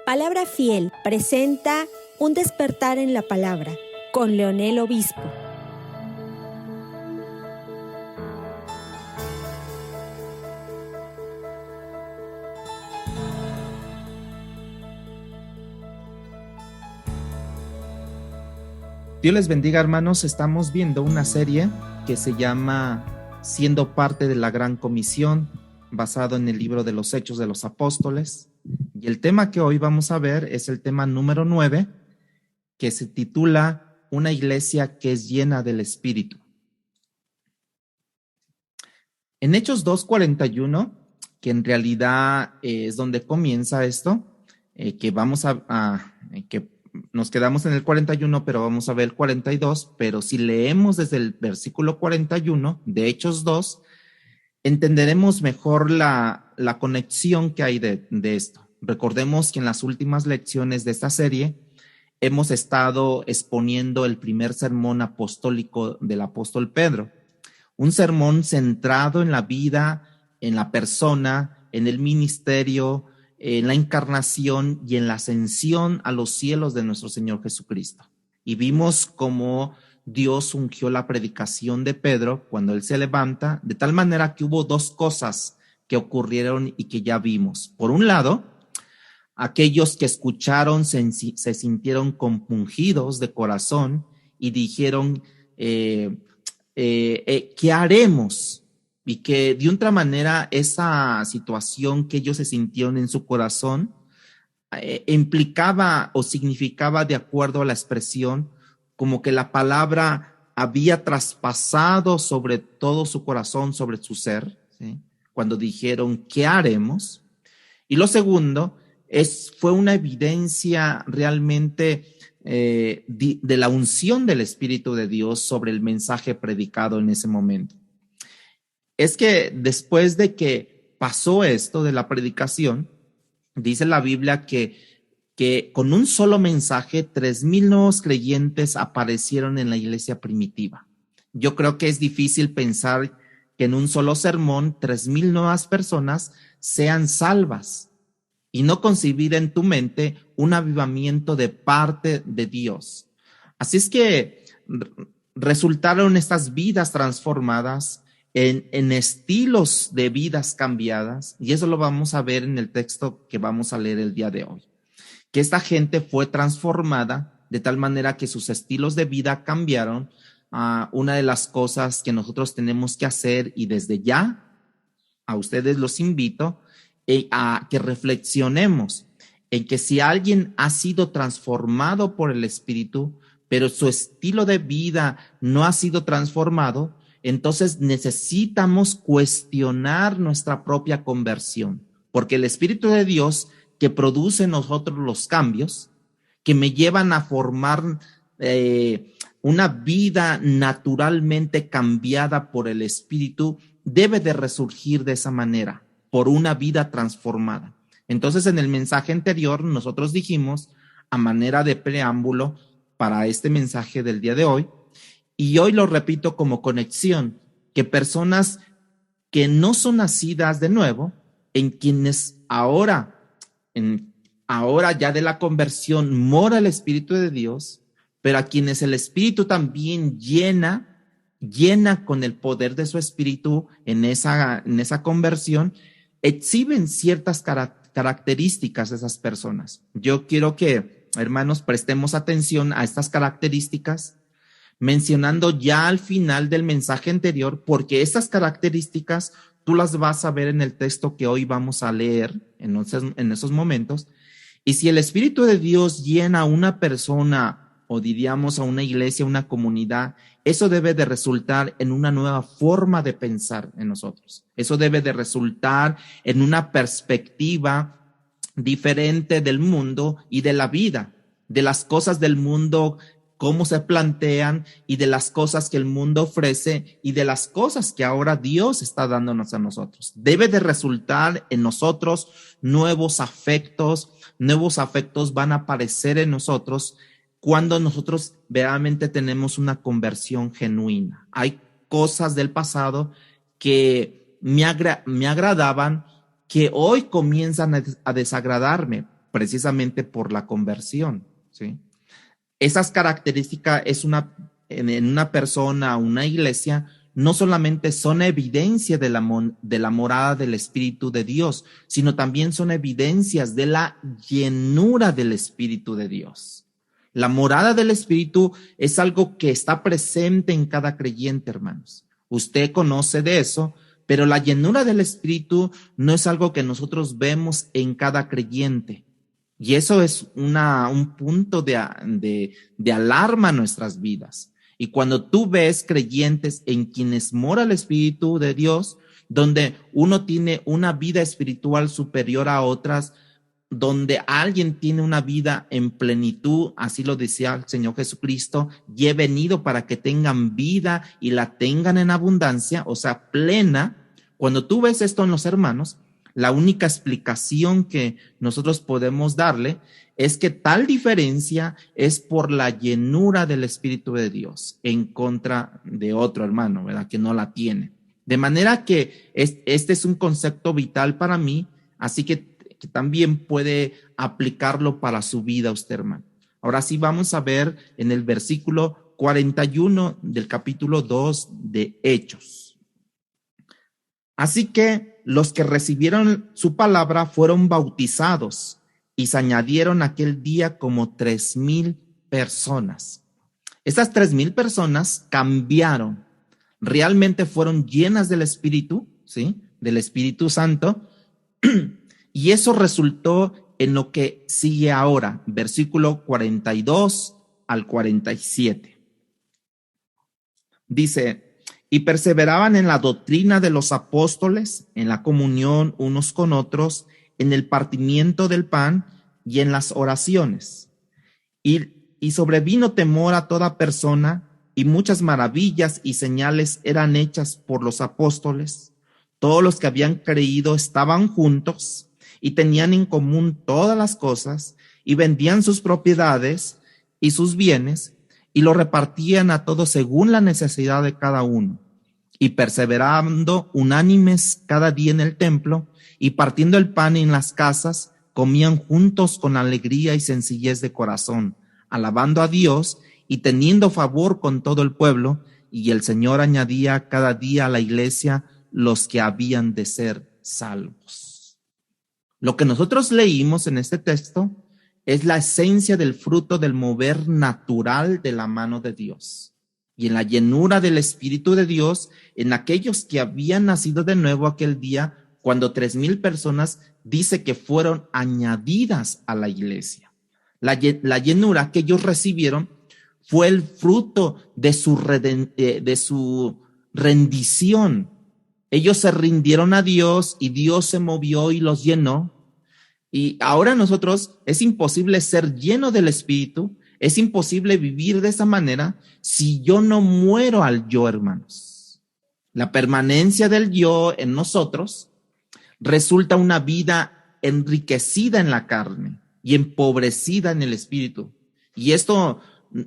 Palabra Fiel presenta Un despertar en la palabra con Leonel Obispo. Dios les bendiga, hermanos. Estamos viendo una serie que se llama Siendo parte de la Gran Comisión, basado en el libro de los Hechos de los Apóstoles. Y el tema que hoy vamos a ver es el tema número 9, que se titula Una iglesia que es llena del Espíritu. En Hechos 2:41, que en realidad es donde comienza esto, que vamos que nos quedamos en el 41, pero vamos a ver el 42, pero si leemos desde el versículo 41 de Hechos 2, entenderemos mejor la conexión que hay de esto. Recordemos que en las últimas lecciones de esta serie hemos estado exponiendo el primer sermón apostólico del apóstol Pedro, un sermón centrado en la vida, en la persona, en el ministerio, en la encarnación y en la ascensión a los cielos de nuestro Señor Jesucristo. Y vimos cómo Dios ungió la predicación de Pedro cuando él se levanta, de tal manera que hubo dos cosas que ocurrieron y que ya vimos. Por un lado, aquellos que escucharon se sintieron compungidos de corazón y dijeron, ¿qué haremos? Y que de otra manera esa situación que ellos se sintieron en su corazón implicaba o significaba, de acuerdo a la expresión, como que la palabra había traspasado sobre todo su corazón, sobre su ser, ¿sí? Cuando dijeron, ¿qué haremos? Y lo segundo fue una evidencia realmente de la unción del Espíritu de Dios sobre el mensaje predicado en ese momento. Es que después de que pasó esto de la predicación, dice la Biblia que con un solo mensaje 3,000 nuevos creyentes aparecieron en la iglesia primitiva. Yo creo que es difícil pensar que en un solo sermón 3,000 nuevas personas sean salvas y no concebir en tu mente un avivamiento de parte de Dios. Así es que resultaron estas vidas transformadas en estilos de vidas cambiadas, y eso lo vamos a ver en el texto que vamos a leer el día de hoy, que esta gente fue transformada de tal manera que sus estilos de vida cambiaron. Una de las cosas que nosotros tenemos que hacer, y desde ya a ustedes los invito a que reflexionemos en que si alguien ha sido transformado por el Espíritu, pero su estilo de vida no ha sido transformado, entonces necesitamos cuestionar nuestra propia conversión, porque el Espíritu de Dios que produce en nosotros los cambios, que me llevan a formar una vida naturalmente cambiada por el Espíritu, debe de resurgir de esa manera, por una vida transformada. Entonces, en el mensaje anterior nosotros dijimos, a manera de preámbulo para este mensaje del día de hoy, y hoy lo repito como conexión, que personas que no son nacidas de nuevo, en quienes ahora ya de la conversión mora el Espíritu de Dios, pero a quienes el Espíritu también llena con el poder de su Espíritu en esa conversión, exhiben ciertas características de esas personas. Yo quiero que, hermanos, prestemos atención a estas características, mencionando ya al final del mensaje anterior, porque estas características tú las vas a ver en el texto que hoy vamos a leer en esos momentos. Y si el Espíritu de Dios llena a una persona, o diríamos a una iglesia, una comunidad, eso debe de resultar en una nueva forma de pensar en nosotros. Eso debe de resultar en una perspectiva diferente del mundo y de la vida, de las cosas del mundo, cómo se plantean, y de las cosas que el mundo ofrece y de las cosas que ahora Dios está dándonos a nosotros. Debe de resultar en nosotros nuevos afectos van a aparecer en nosotros cuando nosotros verdaderamente tenemos una conversión genuina. Hay cosas del pasado que me agradaban, que hoy comienzan a desagradarme. precisamente por la conversión, ¿sí? Esas características en una persona, una iglesia, no solamente son evidencia de la morada del Espíritu de Dios, sino también son evidencias de la llenura del Espíritu de Dios. La morada del Espíritu es algo que está presente en cada creyente, hermanos. Usted conoce de eso, pero la llenura del Espíritu no es algo que nosotros vemos en cada creyente. Y eso es un punto de alarma en nuestras vidas. Y cuando tú ves creyentes en quienes mora el Espíritu de Dios, donde uno tiene una vida espiritual superior a otras, donde alguien tiene una vida en plenitud, así lo decía el Señor Jesucristo, y he venido para que tengan vida y la tengan en abundancia, o sea, plena. Cuando tú ves esto en los hermanos, la única explicación que nosotros podemos darle es que tal diferencia es por la llenura del Espíritu de Dios en contra de otro hermano, ¿verdad? Que no la tiene. De manera que este es un concepto vital para mí, así que también puede aplicarlo para su vida usted, hermano. Ahora sí vamos a ver en el versículo 41 del capítulo 2 de Hechos. Así que los que recibieron su palabra fueron bautizados y se añadieron aquel día como 3,000 personas. Estas 3,000 personas cambiaron, realmente fueron llenas del Espíritu, ¿sí? Del Espíritu Santo, y eso resultó en lo que sigue ahora, versículo 42 al 47. Dice: y perseveraban en la doctrina de los apóstoles, en la comunión unos con otros, en el partimiento del pan y en las oraciones. Y sobrevino temor a toda persona, y muchas maravillas y señales eran hechas por los apóstoles. Todos los que habían creído estaban juntos y tenían en común todas las cosas, y vendían sus propiedades y sus bienes, y lo repartían a todos según la necesidad de cada uno. Y perseverando unánimes cada día en el templo, y partiendo el pan en las casas, comían juntos con alegría y sencillez de corazón, alabando a Dios y teniendo favor con todo el pueblo. Y el Señor añadía cada día a la iglesia los que habían de ser salvos. Lo que nosotros leímos en este texto es la esencia del fruto del mover natural de la mano de Dios. Y en la llenura del Espíritu de Dios, en aquellos que habían nacido de nuevo aquel día, cuando 3,000 personas dice que fueron añadidas a la iglesia. La llenura que ellos recibieron fue el fruto de su rendición. Ellos se rindieron a Dios y Dios se movió y los llenó. Y ahora nosotros es imposible ser lleno del Espíritu, es imposible vivir de esa manera si yo no muero al yo, hermanos. La permanencia del yo en nosotros resulta una vida enriquecida en la carne y empobrecida en el Espíritu. Y esto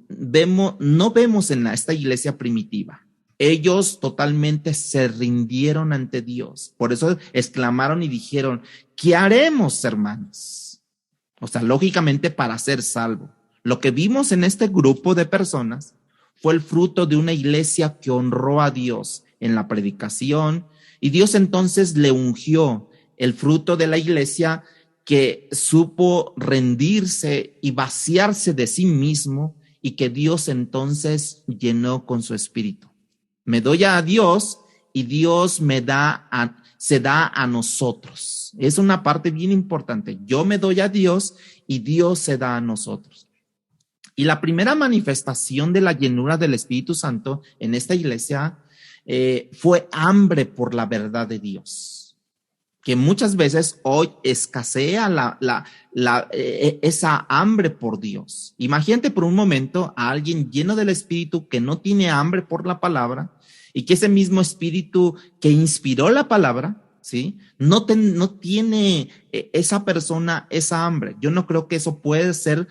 no vemos en esta iglesia primitiva. Ellos totalmente se rindieron ante Dios. Por eso exclamaron y dijeron: ¿qué haremos, hermanos? O sea, lógicamente para ser salvo. Lo que vimos en este grupo de personas fue el fruto de una iglesia que honró a Dios en la predicación, y Dios entonces le ungió. El fruto de la iglesia que supo rendirse y vaciarse de sí mismo, y que Dios entonces llenó con su Espíritu. Me doy a Dios y Dios se da a nosotros. Es una parte bien importante. Yo me doy a Dios y Dios se da a nosotros. Y la primera manifestación de la llenura del Espíritu Santo en esta iglesia fue hambre por la verdad de Dios, que muchas veces hoy escasea esa hambre por Dios. Imagínate por un momento a alguien lleno del Espíritu que no tiene hambre por la palabra, y que ese mismo Espíritu que inspiró la palabra, ¿sí? No tiene esa persona esa hambre. Yo no creo que eso puede ser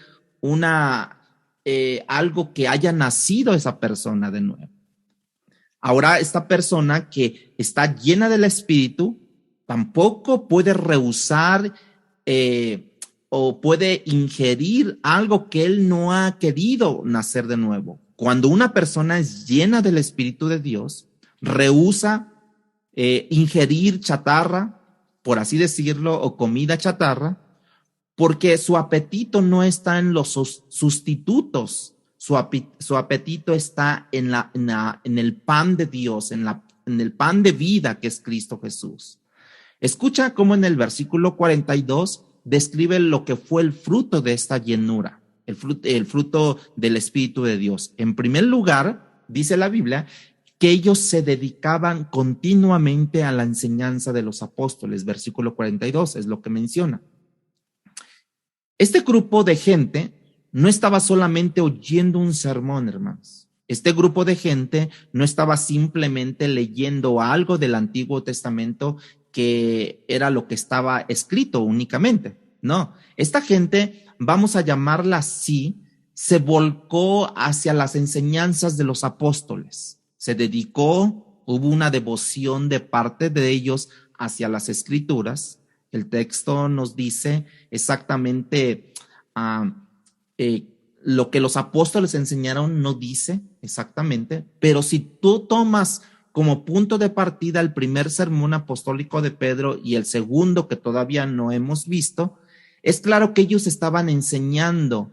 algo que haya nacido esa persona de nuevo. Ahora, esta persona que está llena del Espíritu tampoco puede rehusar o puede ingerir algo que él no ha querido nacer de nuevo. Cuando una persona es llena del Espíritu de Dios, rehúsa ingerir chatarra, por así decirlo, o comida chatarra, porque su apetito no está en los sustitutos, su apetito está en el pan de Dios, en el pan de vida que es Cristo Jesús. Escucha cómo en el versículo 42 describe lo que fue el fruto de esta llenura, el fruto del Espíritu de Dios. En primer lugar, dice la Biblia, que ellos se dedicaban continuamente a la enseñanza de los apóstoles. Versículo 42 es lo que menciona. Este grupo de gente no estaba solamente oyendo un sermón, hermanos. Este grupo de gente no estaba simplemente leyendo algo del Antiguo Testamento que era lo que estaba escrito únicamente. No, esta gente, vamos a llamarla así, se volcó hacia las enseñanzas de los apóstoles. Se dedicó, hubo una devoción de parte de ellos hacia las Escrituras. El texto nos dice exactamente lo que los apóstoles enseñaron, no dice exactamente, pero si tú tomas como punto de partida el primer sermón apostólico de Pedro y el segundo que todavía no hemos visto, es claro que ellos estaban enseñando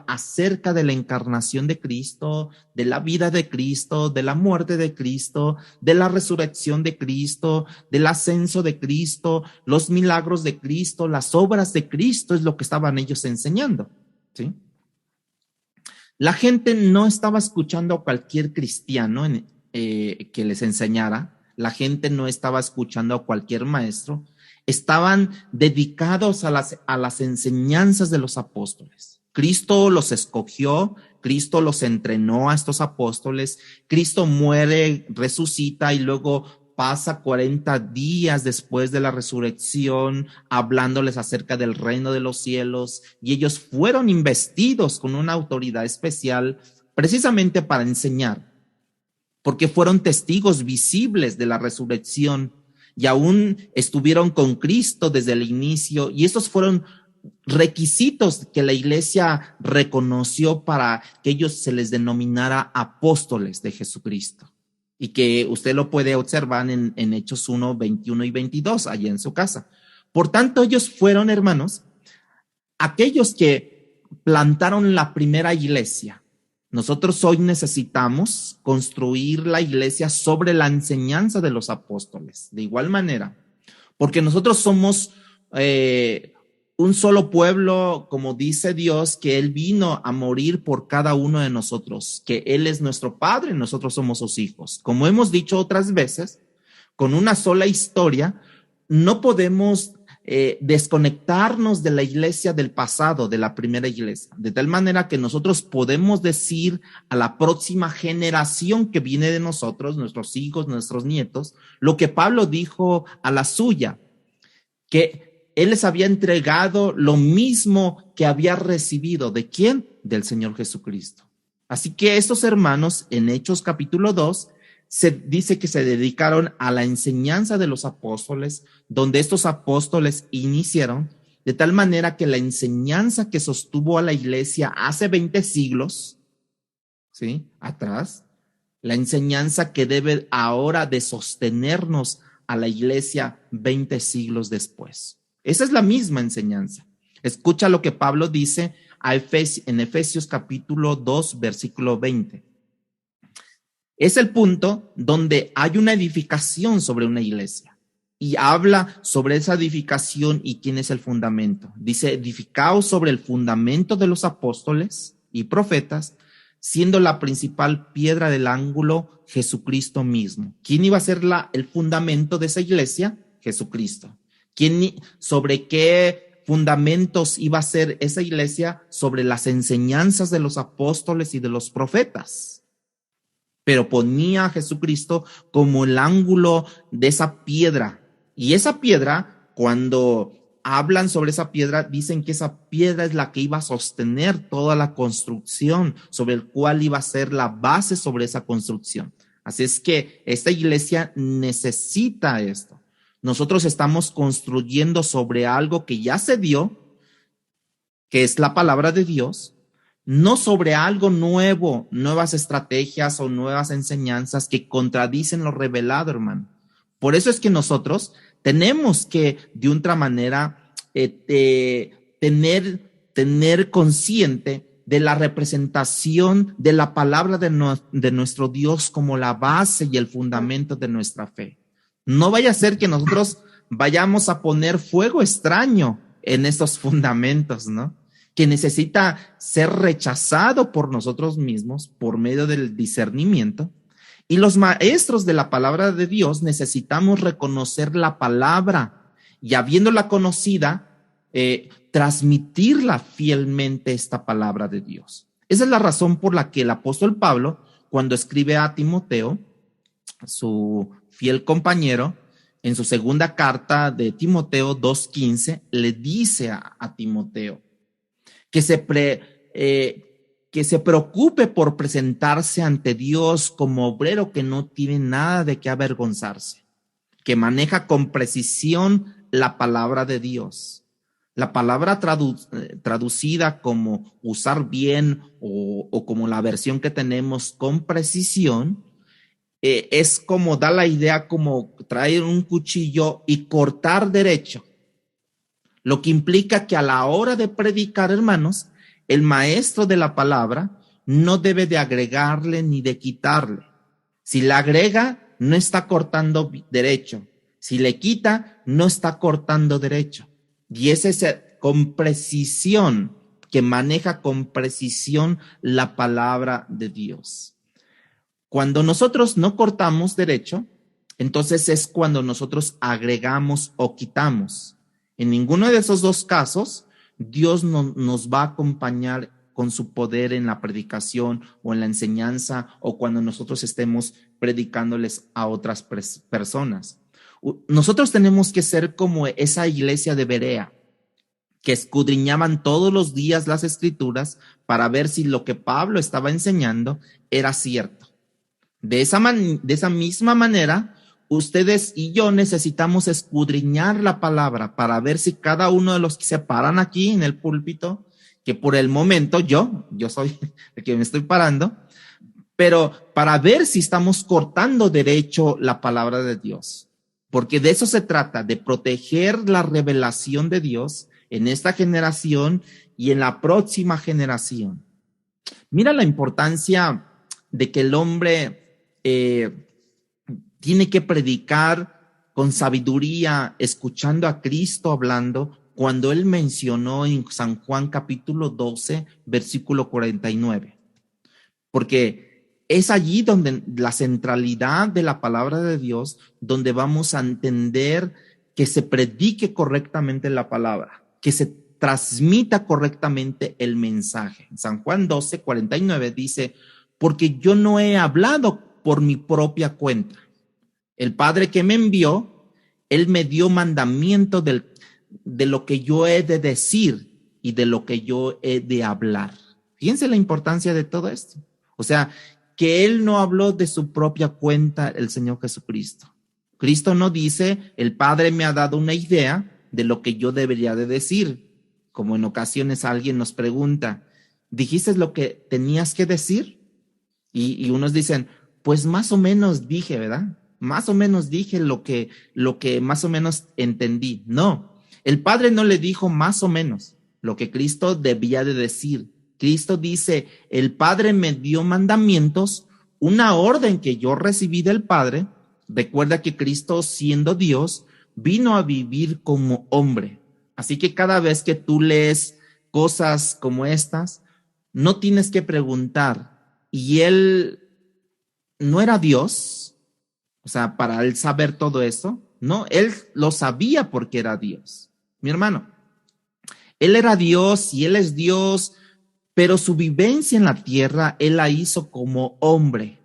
acerca de la encarnación de Cristo, de la vida de Cristo, de la muerte de Cristo, de la resurrección de Cristo, del ascenso de Cristo, los milagros de Cristo, las obras de Cristo, es lo que estaban ellos enseñando, ¿sí? La gente no estaba escuchando a cualquier cristiano que les enseñara, la gente no estaba escuchando a cualquier maestro, estaban dedicados a las enseñanzas de los apóstoles. Cristo los escogió, Cristo los entrenó a estos apóstoles, Cristo muere, resucita y luego pasa 40 días después de la resurrección hablándoles acerca del reino de los cielos, y ellos fueron investidos con una autoridad especial precisamente para enseñar, porque fueron testigos visibles de la resurrección y aún estuvieron con Cristo desde el inicio, y estos fueron requisitos que la iglesia reconoció para que ellos se les denominara apóstoles de Jesucristo, y que usted lo puede observar en Hechos 1, 21 y 22, allá en su casa. Por tanto, ellos fueron, hermanos, aquellos que plantaron la primera iglesia. Nosotros hoy necesitamos construir la iglesia sobre la enseñanza de los apóstoles, de igual manera, porque nosotros somos un solo pueblo, como dice Dios, que Él vino a morir por cada uno de nosotros, que Él es nuestro Padre, nosotros somos sus hijos. Como hemos dicho otras veces, con una sola historia, no podemos desconectarnos de la iglesia del pasado, de la primera iglesia, de tal manera que nosotros podemos decir a la próxima generación que viene de nosotros, nuestros hijos, nuestros nietos, lo que Pablo dijo a la suya, que él les había entregado lo mismo que había recibido. ¿De quién? Del Señor Jesucristo. Así que estos hermanos en Hechos capítulo 2 se dice que se dedicaron a la enseñanza de los apóstoles, donde estos apóstoles iniciaron, de tal manera que la enseñanza que sostuvo a la iglesia hace 20 siglos, ¿sí? Atrás, la enseñanza que debe ahora de sostenernos a la iglesia 20 siglos después. Esa es la misma enseñanza. Escucha lo que Pablo dice en Efesios capítulo 2, versículo 20. Es el punto donde hay una edificación sobre una iglesia y habla sobre esa edificación y quién es el fundamento. Dice, edificaos sobre el fundamento de los apóstoles y profetas, siendo la principal piedra del ángulo Jesucristo mismo. ¿Quién iba a ser el fundamento de esa iglesia? Jesucristo. ¿Sobre qué fundamentos iba a ser esa iglesia? Sobre las enseñanzas de los apóstoles y de los profetas. Pero ponía a Jesucristo como el ángulo de esa piedra. Y esa piedra, cuando hablan sobre esa piedra, dicen que esa piedra es la que iba a sostener toda la construcción, sobre el cual iba a ser la base sobre esa construcción. Así es que esta iglesia necesita esto. Nosotros estamos construyendo sobre algo que ya se dio, que es la palabra de Dios, no sobre algo nuevo, nuevas estrategias o nuevas enseñanzas que contradicen lo revelado, hermano. Por eso es que nosotros tenemos que, de otra manera, tener consciente de la representación de la palabra de nuestro Dios como la base y el fundamento de nuestra fe. No vaya a ser que nosotros vayamos a poner fuego extraño en estos fundamentos, ¿no? Que necesita ser rechazado por nosotros mismos por medio del discernimiento. Y los maestros de la palabra de Dios necesitamos reconocer la palabra y, habiéndola conocida, transmitirla fielmente, esta palabra de Dios. Esa es la razón por la que el apóstol Pablo, cuando escribe a Timoteo, su fiel compañero, en su segunda carta de Timoteo 2:15, le dice a Timoteo que se preocupe por presentarse ante Dios como obrero que no tiene nada de qué avergonzarse, que maneja con precisión la palabra de Dios. La palabra traducida como usar bien o como la versión que tenemos con precisión, es como da la idea como traer un cuchillo y cortar derecho. Lo que implica que a la hora de predicar, hermanos, el maestro de la palabra no debe de agregarle ni de quitarle. Si le agrega, no está cortando derecho. Si le quita, no está cortando derecho. Y es ese con precisión, que maneja con precisión la palabra de Dios. Cuando nosotros no cortamos derecho, entonces es cuando nosotros agregamos o quitamos. En ninguno de esos dos casos, Dios nos va a acompañar con su poder en la predicación o en la enseñanza o cuando nosotros estemos predicándoles a otras personas. Nosotros tenemos que ser como esa iglesia de Berea, que escudriñaban todos los días las escrituras para ver si lo que Pablo estaba enseñando era cierto. De esa misma manera, ustedes y yo necesitamos escudriñar la palabra para ver si cada uno de los que se paran aquí en el púlpito, que por el momento yo soy el que me estoy parando, pero para ver si estamos cortando derecho la palabra de Dios, porque de eso se trata, de proteger la revelación de Dios en esta generación y en la próxima generación. Mira la importancia de que el hombre tiene que predicar con sabiduría, escuchando a Cristo hablando, cuando él mencionó en San Juan capítulo 12, versículo 49. Porque es allí donde la centralidad de la palabra de Dios, donde vamos a entender que se predique correctamente la palabra, que se transmita correctamente el mensaje. En San Juan 12, 49 dice, porque yo no he hablado por mi propia cuenta. El Padre que me envió, Él me dio mandamiento de lo que yo he de decir y de lo que yo he de hablar. Fíjense la importancia de todo esto. O sea, que Él no habló de su propia cuenta, el Señor Jesucristo. Cristo no dice, el Padre me ha dado una idea de lo que yo debería de decir. Como en ocasiones alguien nos pregunta, ¿dijiste lo que tenías que decir? Y unos dicen, pues más o menos dije, ¿verdad? Más o menos dije lo que más o menos entendí. No, el Padre no le dijo más o menos lo que Cristo debía de decir. Cristo dice, el Padre me dio mandamientos, una orden que yo recibí del Padre. Recuerda que Cristo, siendo Dios, vino a vivir como hombre. Así que cada vez que tú lees cosas como estas, no tienes que preguntar, ¿y Él no era Dios? O sea, para Él saber todo eso, no, Él lo sabía porque era Dios. Mi hermano, Él era Dios y Él es Dios, pero su vivencia en la tierra, Él la hizo como hombre.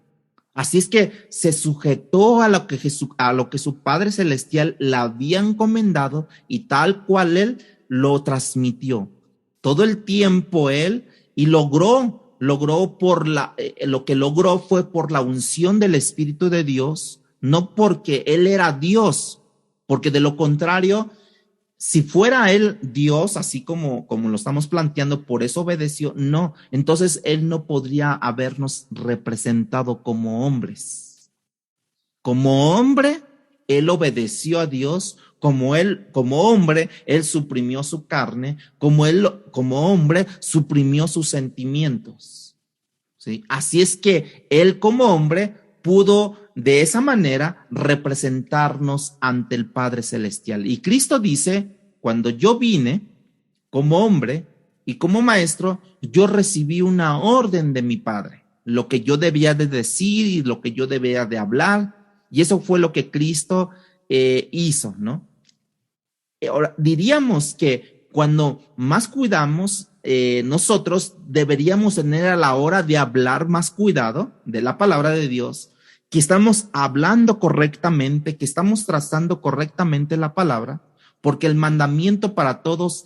Así es que se sujetó a lo que su Padre Celestial le había encomendado y tal cual Él lo transmitió. Todo el tiempo Él, y logró lo que logró fue por la unción del Espíritu de Dios, no porque Él era Dios, porque de lo contrario, Si fuera él Dios, así como lo estamos planteando, por eso obedeció, no. Entonces él no podría habernos representado como hombres. Como hombre, él obedeció a Dios. Como hombre, él suprimió su carne. Como hombre, suprimió sus sentimientos. ¿Sí? Así es que él como hombre pudo de esa manera representarnos ante el Padre Celestial. Y Cristo dice, cuando yo vine como hombre y como maestro, yo recibí una orden de mi Padre, lo que yo debía de decir y lo que yo debía de hablar. Y eso fue lo que Cristo hizo, ¿no? Ahora, diríamos que cuando más cuidamos, nosotros deberíamos tener a la hora de hablar más cuidado de la palabra de Dios, que estamos hablando correctamente, que estamos trazando correctamente la palabra, porque el mandamiento para todos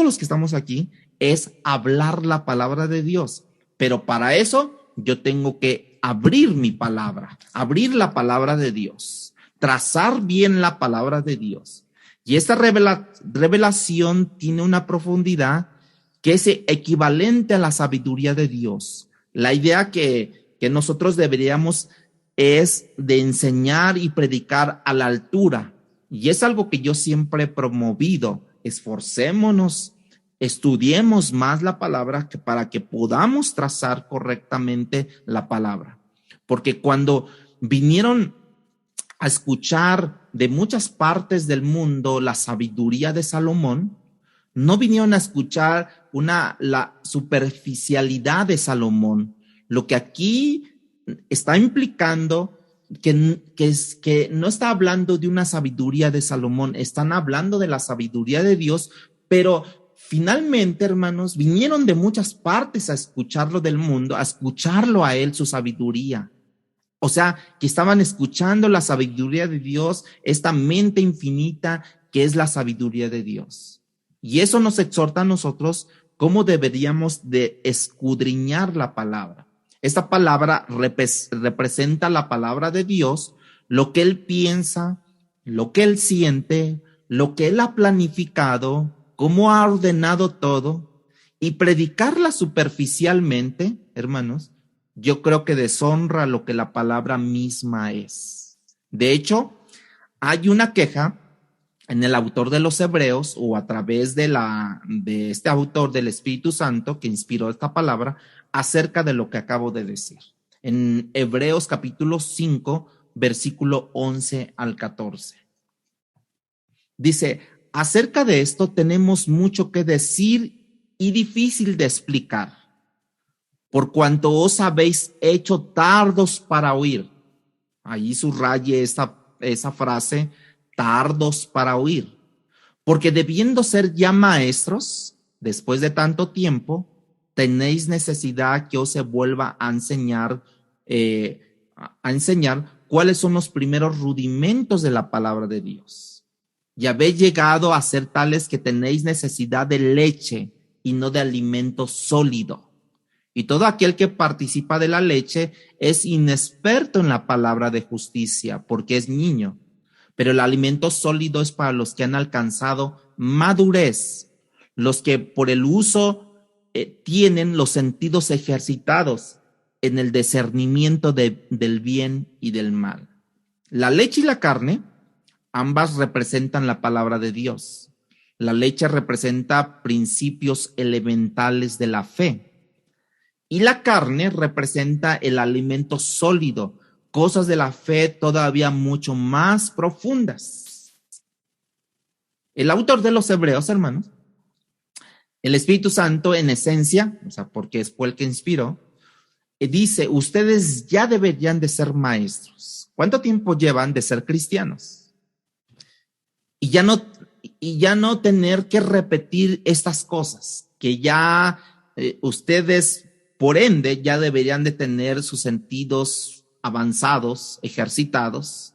los que estamos aquí, es hablar la palabra de Dios. Pero para eso yo tengo que abrir mi palabra, abrir la palabra de Dios, trazar bien la palabra de Dios. Y esta revelación tiene una profundidad que es equivalente a la sabiduría de Dios. La idea que nosotros deberíamos es de enseñar y predicar a la altura. Y es algo que yo siempre he promovido. Esforcémonos, estudiemos más la palabra para que podamos trazar correctamente la palabra. Porque cuando vinieron a escuchar de muchas partes del mundo la sabiduría de Salomón, no vinieron a escuchar la superficialidad de Salomón. Lo que aquí está implicando que no está hablando de una sabiduría de Salomón, están hablando de la sabiduría de Dios, pero finalmente, hermanos, vinieron de muchas partes a escucharlo del mundo, a escucharlo a él, su sabiduría. O sea, que estaban escuchando la sabiduría de Dios, esta mente infinita que es la sabiduría de Dios. Y eso nos exhorta a nosotros cómo deberíamos de escudriñar la palabra. Esta palabra representa la palabra de Dios, lo que Él piensa, lo que Él siente, lo que Él ha planificado, cómo ha ordenado todo. Y predicarla superficialmente, hermanos, yo creo que deshonra lo que la palabra misma es. De hecho, hay una queja en el autor de los Hebreos o a través de este autor del Espíritu Santo que inspiró esta palabra acerca de lo que acabo de decir. En Hebreos capítulo 5, versículo 11 al 14. Dice, acerca de esto tenemos mucho que decir y difícil de explicar, por cuanto os habéis hecho tardos para oír. Ahí subraye esa frase, tardos para oír. Porque debiendo ser ya maestros, después de tanto tiempo, tenéis necesidad que os se vuelva a enseñar cuáles son los primeros rudimentos de la palabra de Dios. Y habéis llegado a ser tales que tenéis necesidad de leche y no de alimento sólido. Y todo aquel que participa de la leche es inexperto en la palabra de justicia, porque es niño. Pero el alimento sólido es para los que han alcanzado madurez, los que por el uso tienen los sentidos ejercitados en el discernimiento del bien y del mal. La leche y la carne, ambas representan la palabra de Dios. La leche representa principios elementales de la fe. Y la carne representa el alimento sólido, cosas de la fe todavía mucho más profundas. El autor de los Hebreos, hermanos, el Espíritu Santo en esencia, o sea, porque fue el que inspiró, dice, ustedes ya deberían de ser maestros. ¿Cuánto tiempo llevan de ser cristianos? Y ya no tener que repetir estas cosas, que ya ustedes, por ende, ya deberían de tener sus sentidos avanzados, ejercitados,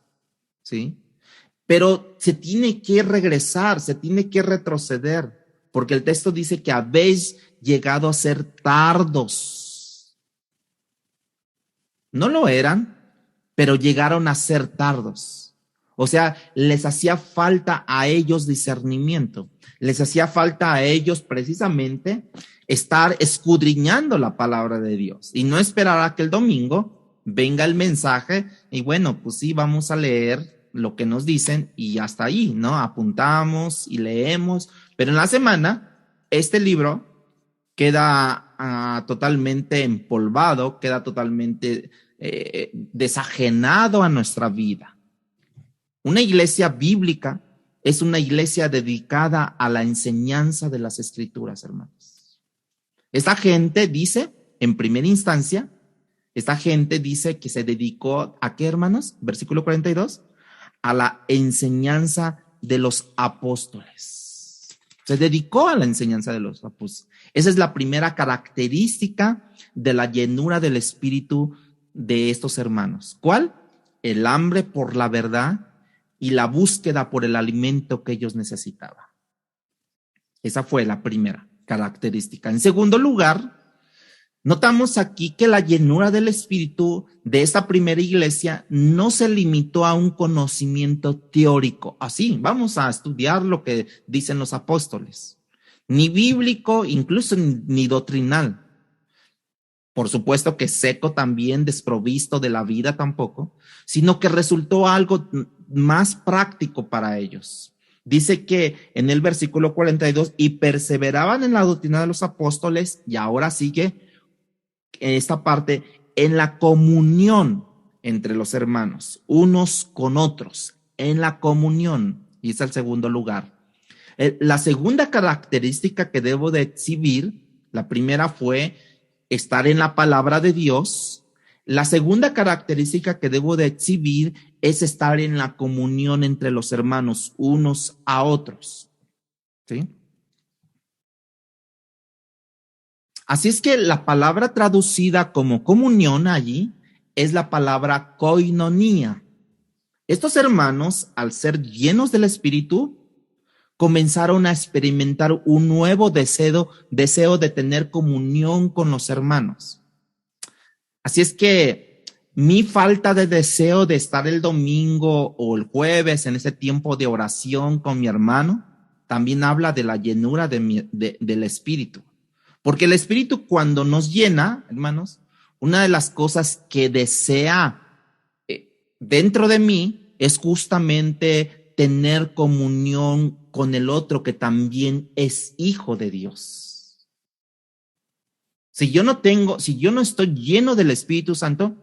¿sí? Pero se tiene que regresar, se tiene que retroceder, porque el texto dice que habéis llegado a ser tardos. No lo eran, pero llegaron a ser tardos. O sea, les hacía falta a ellos discernimiento, les hacía falta a ellos precisamente estar escudriñando la palabra de Dios y no esperar a que el domingo venga el mensaje y bueno, pues sí, vamos a leer lo que nos dicen y hasta ahí, ¿no? Apuntamos y leemos, pero en la semana este libro queda totalmente empolvado, queda totalmente desajenado a nuestra vida. Una iglesia bíblica es una iglesia dedicada a la enseñanza de las Escrituras, hermanos. Esta gente dice, en primera instancia, esta gente dice que se dedicó a ¿qué, hermanos? Versículo 42, a la enseñanza de los apóstoles. Se dedicó a la enseñanza de los apóstoles. Esa es la primera característica de la llenura del Espíritu de estos hermanos. ¿Cuál? El hambre por la verdad y la búsqueda por el alimento que ellos necesitaban. Esa fue la primera característica. En segundo lugar, notamos aquí que la llenura del Espíritu de esta primera iglesia no se limitó a un conocimiento teórico. Así, vamos a estudiar lo que dicen los apóstoles. Ni bíblico, incluso ni doctrinal. Por supuesto que seco también, desprovisto de la vida tampoco, sino que resultó algo más práctico para ellos. Dice que en el versículo 42, y perseveraban en la doctrina de los apóstoles, y ahora sigue esta parte, en la comunión entre los hermanos, unos con otros, en la comunión, y es el segundo lugar. La segunda característica que debo de exhibir, la primera fue estar en la palabra de Dios. La segunda característica que debo de exhibir es estar en la comunión entre los hermanos, unos a otros. ¿Sí? Así es que la palabra traducida como comunión allí es la palabra koinonía. Estos hermanos, al ser llenos del Espíritu, comenzaron a experimentar un nuevo deseo de tener comunión con los hermanos. Así es que mi falta de deseo de estar el domingo o el jueves en ese tiempo de oración con mi hermano, también habla de la llenura del Espíritu. Porque el Espíritu cuando nos llena, hermanos, una de las cosas que desea dentro de mí es justamente tener comunión con el otro que también es hijo de Dios. Si yo no estoy lleno del Espíritu Santo,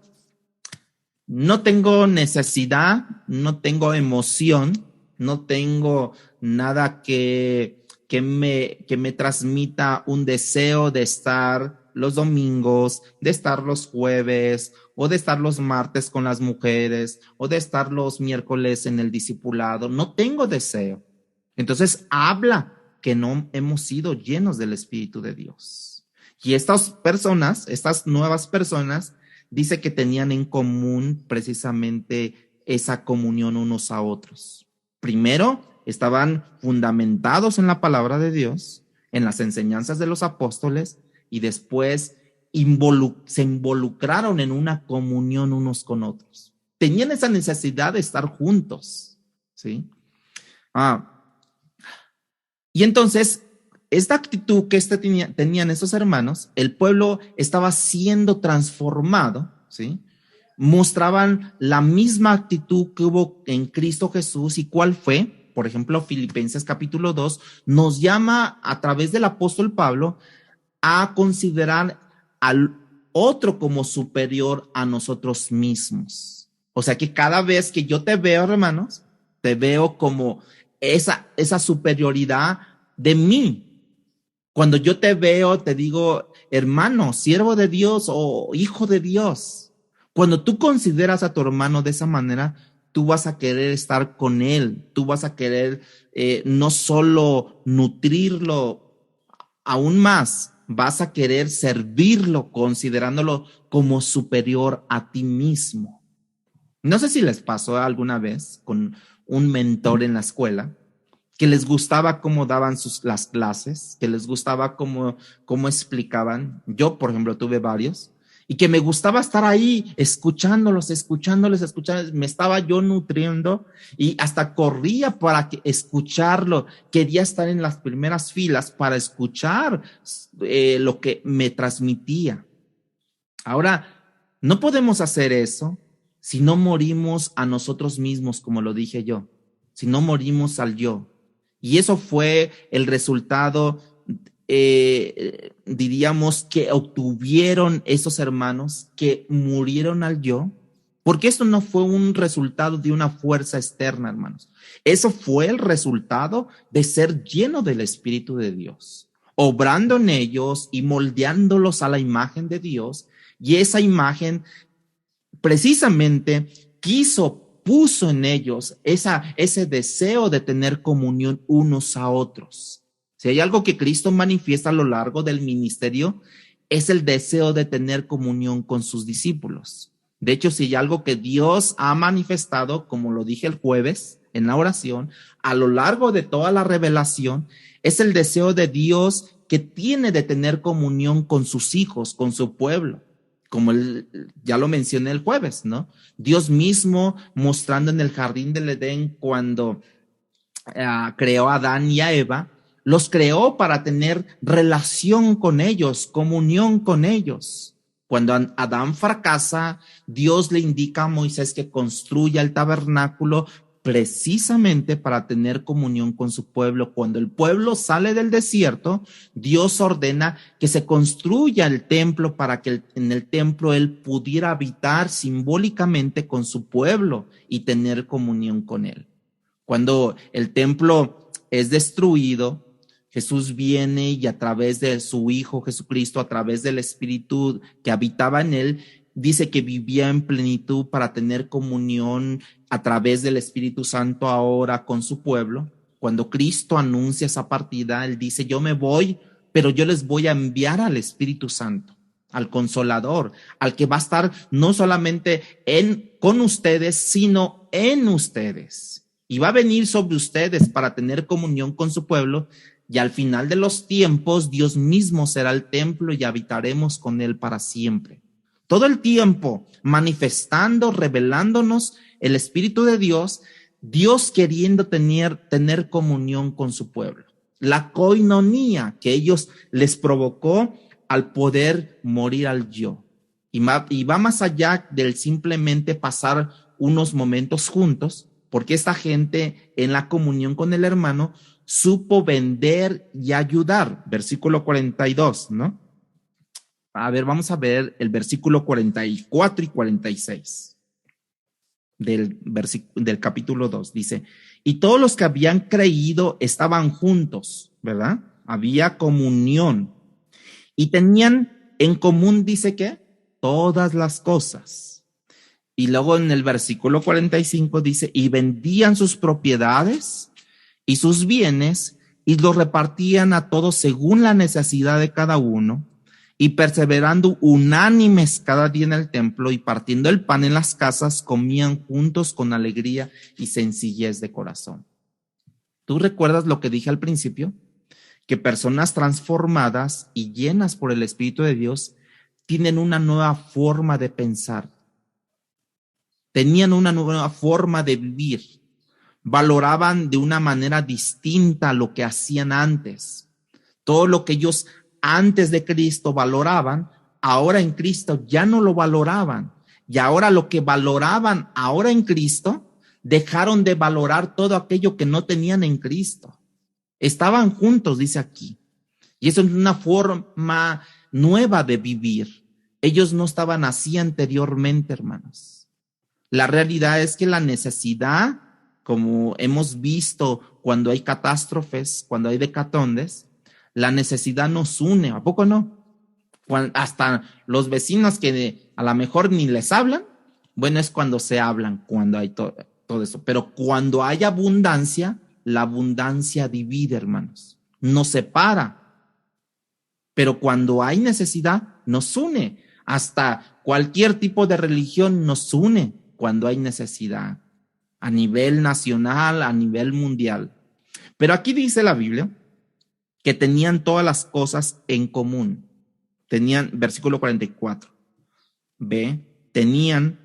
no tengo necesidad, no tengo emoción, no tengo nada que me transmita un deseo de estar los domingos, de estar los jueves, o de estar los martes con las mujeres, o de estar los miércoles en el discipulado. No tengo deseo. Entonces habla que no hemos sido llenos del Espíritu de Dios. Y estas nuevas personas, dice que tenían en común precisamente esa comunión unos a otros. Primero, estaban fundamentados en la palabra de Dios, en las enseñanzas de los apóstoles, y después se involucraron en una comunión unos con otros. Tenían esa necesidad de estar juntos, ¿sí? Y entonces, esta actitud que tenían estos hermanos, el pueblo estaba siendo transformado, ¿sí? Mostraban la misma actitud que hubo en Cristo Jesús. ¿Y cuál fue? Por ejemplo, Filipenses capítulo 2 nos llama a través del apóstol Pablo a considerar al otro como superior a nosotros mismos. O sea que cada vez que yo te veo, hermanos, te veo como esa superioridad de mí. Cuando yo te veo, te digo, hermano, siervo de Dios o hijo de Dios. Cuando tú consideras a tu hermano de esa manera, tú vas a querer estar con él, tú vas a querer no solo nutrirlo aún más, vas a querer servirlo considerándolo como superior a ti mismo. No sé si les pasó alguna vez con un mentor en la escuela que les gustaba cómo daban las clases, que les gustaba cómo explicaban. Yo, por ejemplo, tuve varios y que me gustaba estar ahí escuchándolos, me estaba yo nutriendo y hasta corría para escucharlo, quería estar en las primeras filas para escuchar lo que me transmitía. Ahora, no podemos hacer eso si no morimos a nosotros mismos, como lo dije yo, si no morimos al yo. Y eso fue el resultado, diríamos, que obtuvieron esos hermanos que murieron al yo, porque esto no fue un resultado de una fuerza externa, hermanos. Eso fue el resultado de ser lleno del Espíritu de Dios, obrando en ellos y moldeándolos a la imagen de Dios. Y esa imagen precisamente puso en ellos ese deseo de tener comunión unos a otros. Si hay algo que Cristo manifiesta a lo largo del ministerio, es el deseo de tener comunión con sus discípulos. De hecho, si hay algo que Dios ha manifestado, como lo dije el jueves en la oración, a lo largo de toda la revelación, es el deseo de Dios que tiene de tener comunión con sus hijos, con su pueblo. Como ya lo mencioné el jueves, ¿no? Dios mismo mostrando en el jardín del Edén cuando creó a Adán y a Eva, los creó para tener relación con ellos, comunión con ellos. Cuando Adán fracasa, Dios le indica a Moisés que construya el tabernáculo precisamente para tener comunión con su pueblo. Cuando el pueblo sale del desierto, Dios ordena que se construya el templo para que en el templo él pudiera habitar simbólicamente con su pueblo y tener comunión con él. Cuando el templo es destruido, Jesús viene y a través de su Hijo Jesucristo, a través del Espíritu que habitaba en él, dice que vivía en plenitud para tener comunión a través del Espíritu Santo ahora con su pueblo. Cuando Cristo anuncia esa partida, él dice, yo me voy, pero yo les voy a enviar al Espíritu Santo, al Consolador, al que va a estar no solamente con ustedes, sino en ustedes. Y va a venir sobre ustedes para tener comunión con su pueblo. Y al final de los tiempos, Dios mismo será el templo y habitaremos con él para siempre. Todo el tiempo manifestando, revelándonos el Espíritu de Dios, Dios queriendo tener comunión con su pueblo. La coinonía que ellos les provocó al poder morir al yo. Y va más allá del simplemente pasar unos momentos juntos, porque esta gente en la comunión con el hermano supo vender y ayudar. Versículo 42, ¿no? A ver, vamos a ver el versículo 44 y 46 del capítulo 2. Dice, y todos los que habían creído estaban juntos, ¿verdad? Había comunión y tenían en común, dice que, todas las cosas. Y luego en el versículo 45 dice, y vendían sus propiedades y sus bienes y los repartían a todos según la necesidad de cada uno. Y perseverando unánimes cada día en el templo y partiendo el pan en las casas, comían juntos con alegría y sencillez de corazón. ¿Tú recuerdas lo que dije al principio? Que personas transformadas y llenas por el Espíritu de Dios tienen una nueva forma de pensar. Tenían una nueva forma de vivir. Valoraban de una manera distinta lo que hacían antes. Todo lo que ellos antes de Cristo valoraban, ahora en Cristo ya no lo valoraban. Y ahora lo que valoraban ahora en Cristo, dejaron de valorar todo aquello que no tenían en Cristo. Estaban juntos, dice aquí. Y eso es una forma nueva de vivir. Ellos no estaban así anteriormente, hermanos. La realidad es que la necesidad, como hemos visto cuando hay catástrofes, cuando hay decatondes, la necesidad nos une, ¿a poco no? Hasta los vecinos que a lo mejor ni les hablan, bueno, es cuando se hablan, cuando hay todo eso. Pero cuando hay abundancia, la abundancia divide, hermanos, nos separa. Pero cuando hay necesidad, nos une. Hasta cualquier tipo de religión nos une cuando hay necesidad, a nivel nacional, a nivel mundial. Pero aquí dice la Biblia que tenían todas las cosas en común. Tenían, versículo 44, B, tenían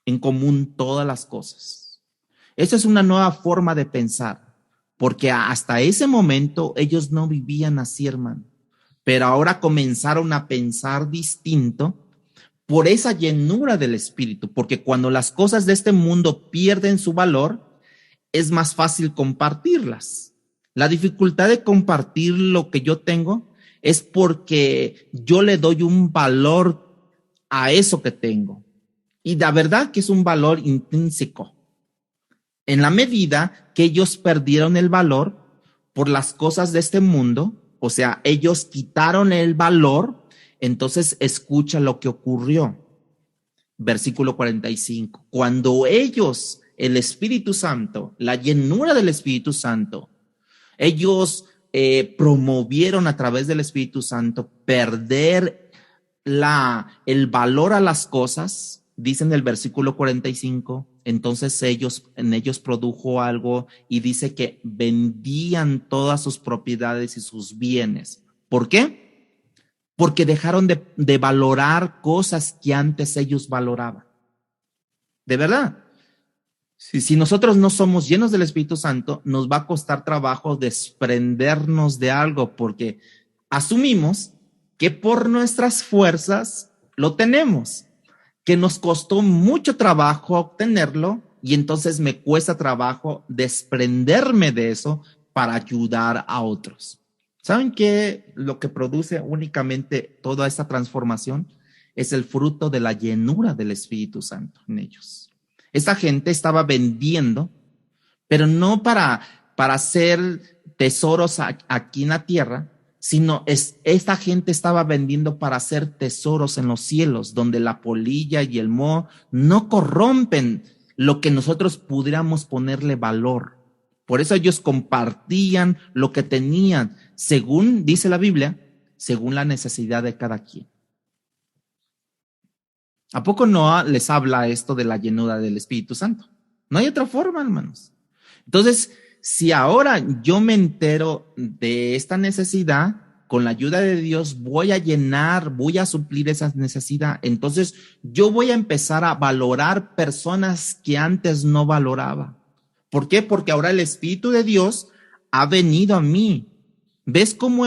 en común todas las cosas. Esa es una nueva forma de pensar, porque hasta ese momento ellos no vivían así, hermano, pero ahora comenzaron a pensar distinto por esa llenura del Espíritu, porque cuando las cosas de este mundo pierden su valor, es más fácil compartirlas. La dificultad de compartir lo que yo tengo es porque yo le doy un valor a eso que tengo. Y la verdad que es un valor intrínseco. En la medida que ellos perdieron el valor por las cosas de este mundo, o sea, ellos quitaron el valor, entonces escucha lo que ocurrió. Versículo 45. Cuando ellos, el Espíritu Santo, la llenura del Espíritu Santo, ellos promovieron a través del Espíritu Santo perder el valor a las cosas, dice en el versículo 45, entonces en ellos produjo algo y dice que vendían todas sus propiedades y sus bienes. ¿Por qué? Porque dejaron de valorar cosas que antes ellos valoraban. De verdad. Si nosotros no somos llenos del Espíritu Santo, nos va a costar trabajo desprendernos de algo porque asumimos que por nuestras fuerzas lo tenemos, que nos costó mucho trabajo obtenerlo y entonces me cuesta trabajo desprenderme de eso para ayudar a otros. ¿Saben qué? Lo que produce únicamente toda esta transformación es el fruto de la llenura del Espíritu Santo en ellos. Esta gente estaba vendiendo, pero no para hacer tesoros aquí en la tierra, sino esta gente estaba vendiendo para hacer tesoros en los cielos, donde la polilla y el moho no corrompen lo que nosotros pudiéramos ponerle valor. Por eso ellos compartían lo que tenían, según dice la Biblia, según la necesidad de cada quien. ¿A poco no les habla esto de la llenura del Espíritu Santo? No hay otra forma, hermanos. Entonces, si ahora yo me entero de esta necesidad, con la ayuda de Dios voy a llenar, voy a suplir esa necesidad. Entonces, yo voy a empezar a valorar personas que antes no valoraba. ¿Por qué? Porque ahora el Espíritu de Dios ha venido a mí. ¿Ves cómo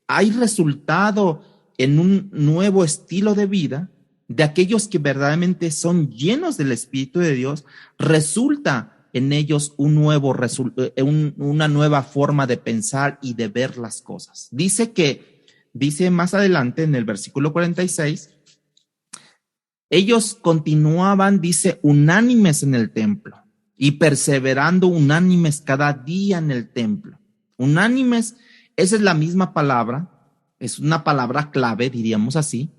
hay resultado en un nuevo estilo de vida? De aquellos que verdaderamente son llenos del Espíritu de Dios, resulta en ellos una nueva forma de pensar y de ver las cosas. Dice más adelante en el versículo 46, ellos continuaban, dice, unánimes en el templo y perseverando unánimes cada día en el templo. Unánimes, esa es la misma palabra, es una palabra clave, diríamos así.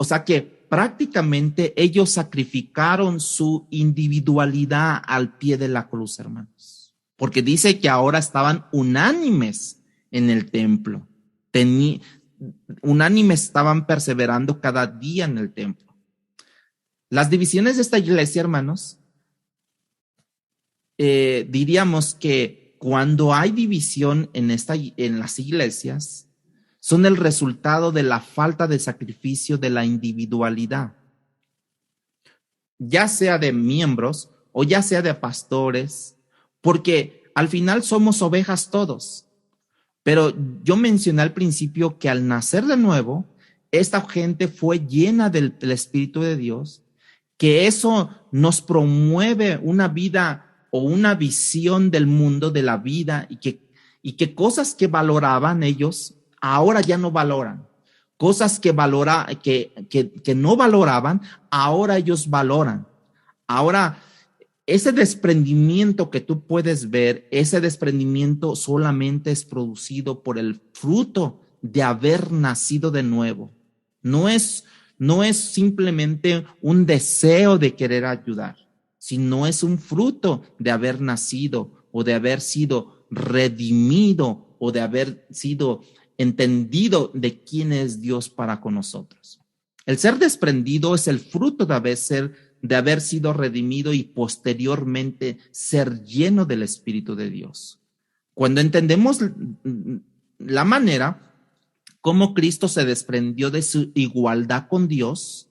O sea que prácticamente ellos sacrificaron su individualidad al pie de la cruz, hermanos. Porque dice que ahora estaban unánimes en el templo. Unánimes estaban perseverando cada día en el templo. Las divisiones de esta iglesia, hermanos, diríamos que cuando hay división en las iglesias, son el resultado de la falta de sacrificio de la individualidad, ya sea de miembros o ya sea de pastores, porque al final somos ovejas todos. Pero yo mencioné al principio que al nacer de nuevo, esta gente fue llena del Espíritu de Dios, que eso nos promueve una vida o una visión del mundo, de la vida, y que cosas que valoraban ellos ahora ya no valoran. Cosas que no valoraban, ahora ellos valoran. Ahora, ese desprendimiento que tú puedes ver, ese desprendimiento solamente es producido por el fruto de haber nacido de nuevo. No es simplemente un deseo de querer ayudar, sino es un fruto de haber nacido o de haber sido redimido o de haber sido entendido de quién es Dios para con nosotros. El ser desprendido es el fruto de haber sido redimido y posteriormente ser lleno del Espíritu de Dios. Cuando entendemos la manera cómo Cristo se desprendió de su igualdad con Dios,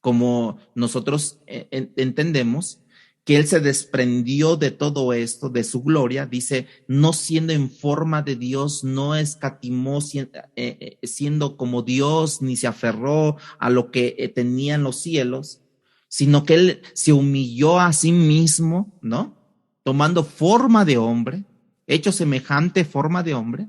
como nosotros entendemos, que Él se desprendió de todo esto, de su gloria, dice, no siendo en forma de Dios, no escatimó siendo como Dios, ni se aferró a lo que tenía en los cielos, sino que Él se humilló a sí mismo, ¿no? Tomando forma de hombre, hecho semejante forma de hombre.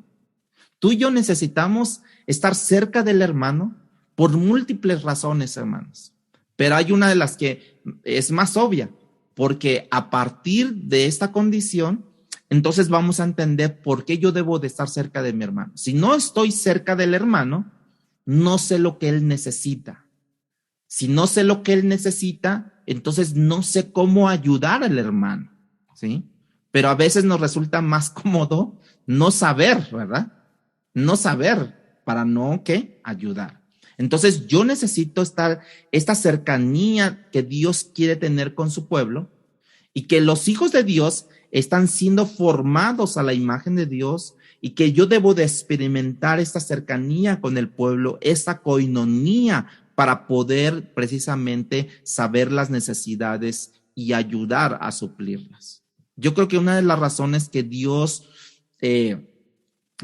Tú y yo necesitamos estar cerca del hermano por múltiples razones, hermanos. Pero hay una de las que es más obvia, porque a partir de esta condición, entonces vamos a entender por qué yo debo de estar cerca de mi hermano. Si no estoy cerca del hermano, no sé lo que él necesita. Si no sé lo que él necesita, entonces no sé cómo ayudar al hermano, ¿sí? Pero a veces nos resulta más cómodo no saber, ¿verdad? No saber para no, ¿qué? Ayudar. Entonces yo necesito esta cercanía que Dios quiere tener con su pueblo y que los hijos de Dios están siendo formados a la imagen de Dios y que yo debo de experimentar esta cercanía con el pueblo, esta coinonía para poder precisamente saber las necesidades y ayudar a suplirlas. Yo creo que una de las razones que Dios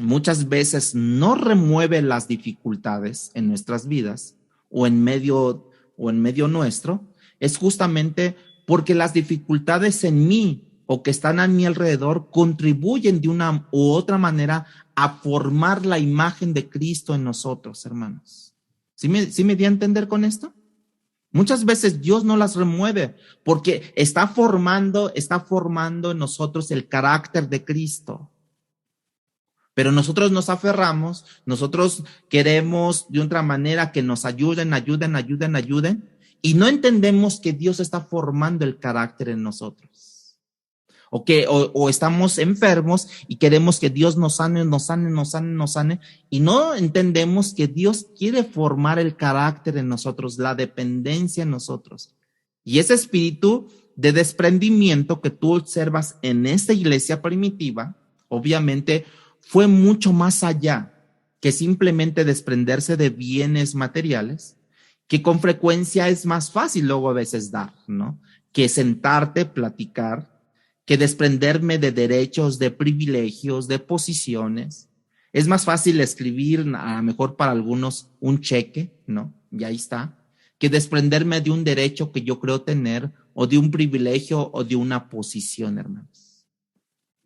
muchas veces no remueve las dificultades en nuestras vidas o en medio nuestro, es justamente porque las dificultades en mí o que están a mi alrededor contribuyen de una u otra manera a formar la imagen de Cristo en nosotros, hermanos. ¿Sí me di a entender con esto? Muchas veces Dios no las remueve porque está formando en nosotros el carácter de Cristo. Pero nosotros nos aferramos, nosotros queremos de otra manera que nos ayuden, y no entendemos que Dios está formando el carácter en nosotros. O estamos enfermos y queremos que Dios nos sane, y no entendemos que Dios quiere formar el carácter en nosotros, la dependencia en nosotros. Y ese espíritu de desprendimiento que tú observas en esta iglesia primitiva, obviamente, fue mucho más allá que simplemente desprenderse de bienes materiales, que con frecuencia es más fácil luego a veces dar, ¿no? Que sentarte, platicar, que desprenderme de derechos, de privilegios, de posiciones. Es más fácil escribir, a lo mejor para algunos, un cheque, ¿no? Y ahí está. Que desprenderme de un derecho que yo creo tener, o de un privilegio, o de una posición, hermanos.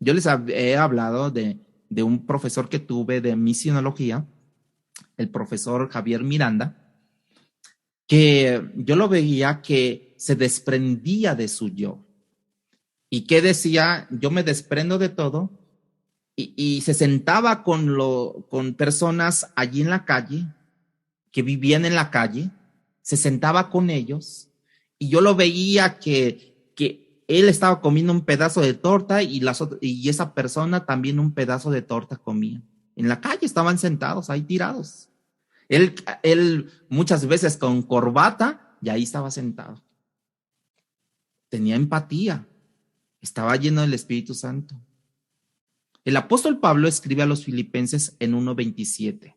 Yo les he hablado de un profesor que tuve de misionología, el profesor Javier Miranda, que yo lo veía que se desprendía de su yo. Y que decía, yo me desprendo de todo, y se sentaba con personas allí en la calle, que vivían en la calle, se sentaba con ellos, y yo lo veía que él estaba comiendo un pedazo de torta y esa persona también un pedazo de torta comía. En la calle estaban sentados ahí tirados. Él muchas veces con corbata y ahí estaba sentado. Tenía empatía. Estaba lleno del Espíritu Santo. El apóstol Pablo escribe a los Filipenses en 1:27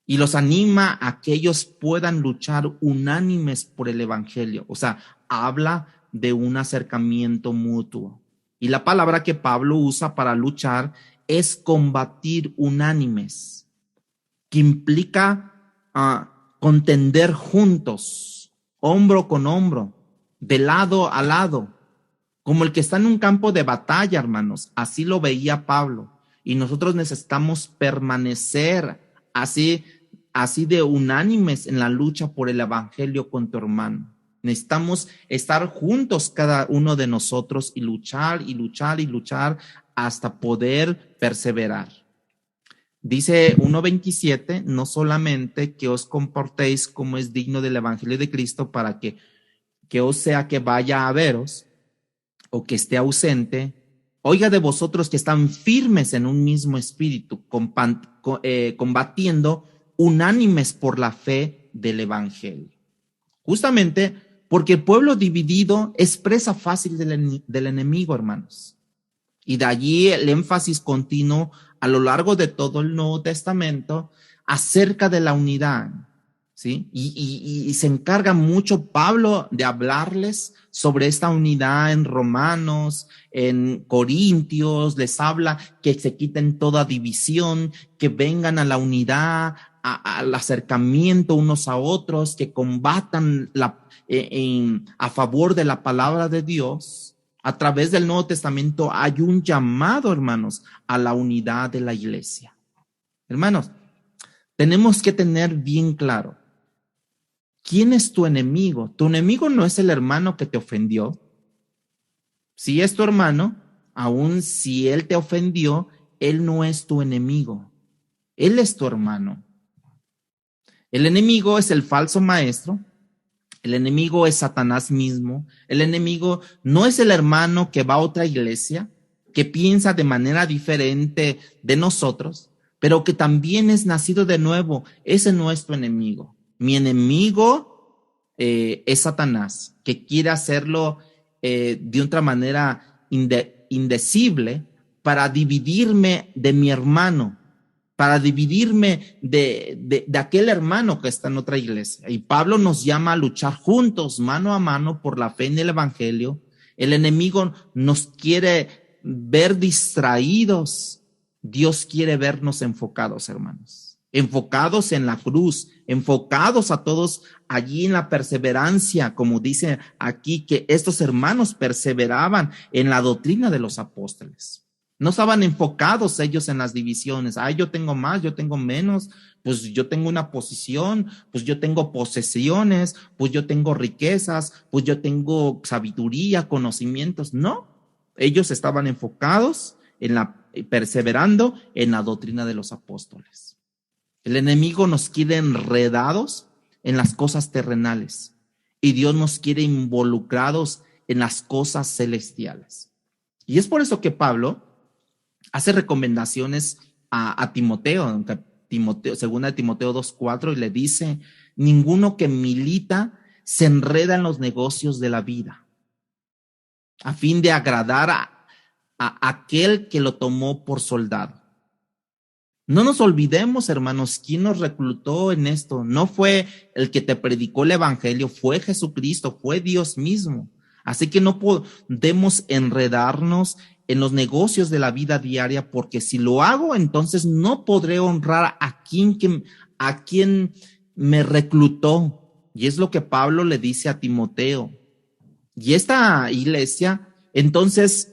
y los anima a que ellos puedan luchar unánimes por el evangelio. O sea, habla de un acercamiento mutuo. Y la palabra que Pablo usa para luchar es combatir unánimes, que implica contender juntos, hombro con hombro, de lado a lado, como el que está en un campo de batalla, hermanos. Así lo veía Pablo. Y nosotros necesitamos permanecer así de unánimes en la lucha por el evangelio con tu hermano. Necesitamos estar juntos cada uno de nosotros y luchar hasta poder perseverar. Dice 1:27, no solamente que os comportéis como es digno del evangelio de Cristo para que os sea que vaya a veros o que esté ausente, oiga de vosotros que están firmes en un mismo espíritu, combatiendo unánimes por la fe del evangelio. Justamente porque el pueblo dividido es presa fácil del enemigo, hermanos. Y de allí el énfasis continuo a lo largo de todo el Nuevo Testamento acerca de la unidad, ¿sí? Y se encarga mucho Pablo de hablarles sobre esta unidad en Romanos, en Corintios, les habla que se quiten toda división, que vengan a la unidad, al acercamiento unos a otros, que combatan a favor de la palabra de Dios. A través del Nuevo Testamento hay un llamado, hermanos, a la unidad de la iglesia. Hermanos, tenemos que tener bien claro, ¿quién es tu enemigo? Tu enemigo no es el hermano que te ofendió. Si es tu hermano, aun si él te ofendió, él no es tu enemigo. Él es tu hermano. El enemigo es el falso maestro. El enemigo es Satanás mismo. El enemigo no es el hermano que va a otra iglesia, que piensa de manera diferente de nosotros, pero que también es nacido de nuevo. Ese no es tu enemigo. Mi enemigo es Satanás, que quiere hacerlo de otra manera indecible para dividirme de mi hermano, para dividirme de aquel hermano que está en otra iglesia. Y Pablo nos llama a luchar juntos, mano a mano, por la fe en el evangelio. El enemigo nos quiere ver distraídos. Dios quiere vernos enfocados, hermanos. Enfocados en la cruz, enfocados a todos allí en la perseverancia, como dice aquí, que estos hermanos perseveraban en la doctrina de los apóstoles. No estaban enfocados ellos en las divisiones. Ay, yo tengo más, yo tengo menos, pues yo tengo una posición, pues yo tengo posesiones, pues yo tengo riquezas, pues yo tengo sabiduría, conocimientos. No, ellos estaban enfocados perseverando en la doctrina de los apóstoles. El enemigo nos quiere enredados en las cosas terrenales y Dios nos quiere involucrados en las cosas celestiales. Y es por eso que Pablo hace recomendaciones a Timoteo, segunda de Timoteo 2:4, y le dice: ninguno que milita se enreda en los negocios de la vida, a fin de agradar a aquel que lo tomó por soldado. No nos olvidemos, hermanos, quién nos reclutó en esto. No fue el que te predicó el evangelio, fue Jesucristo, fue Dios mismo. Así que no podemos enredarnos en los negocios de la vida diaria, porque si lo hago, entonces no podré honrar a quien me reclutó. Y es lo que Pablo le dice a Timoteo. Y esta iglesia, entonces,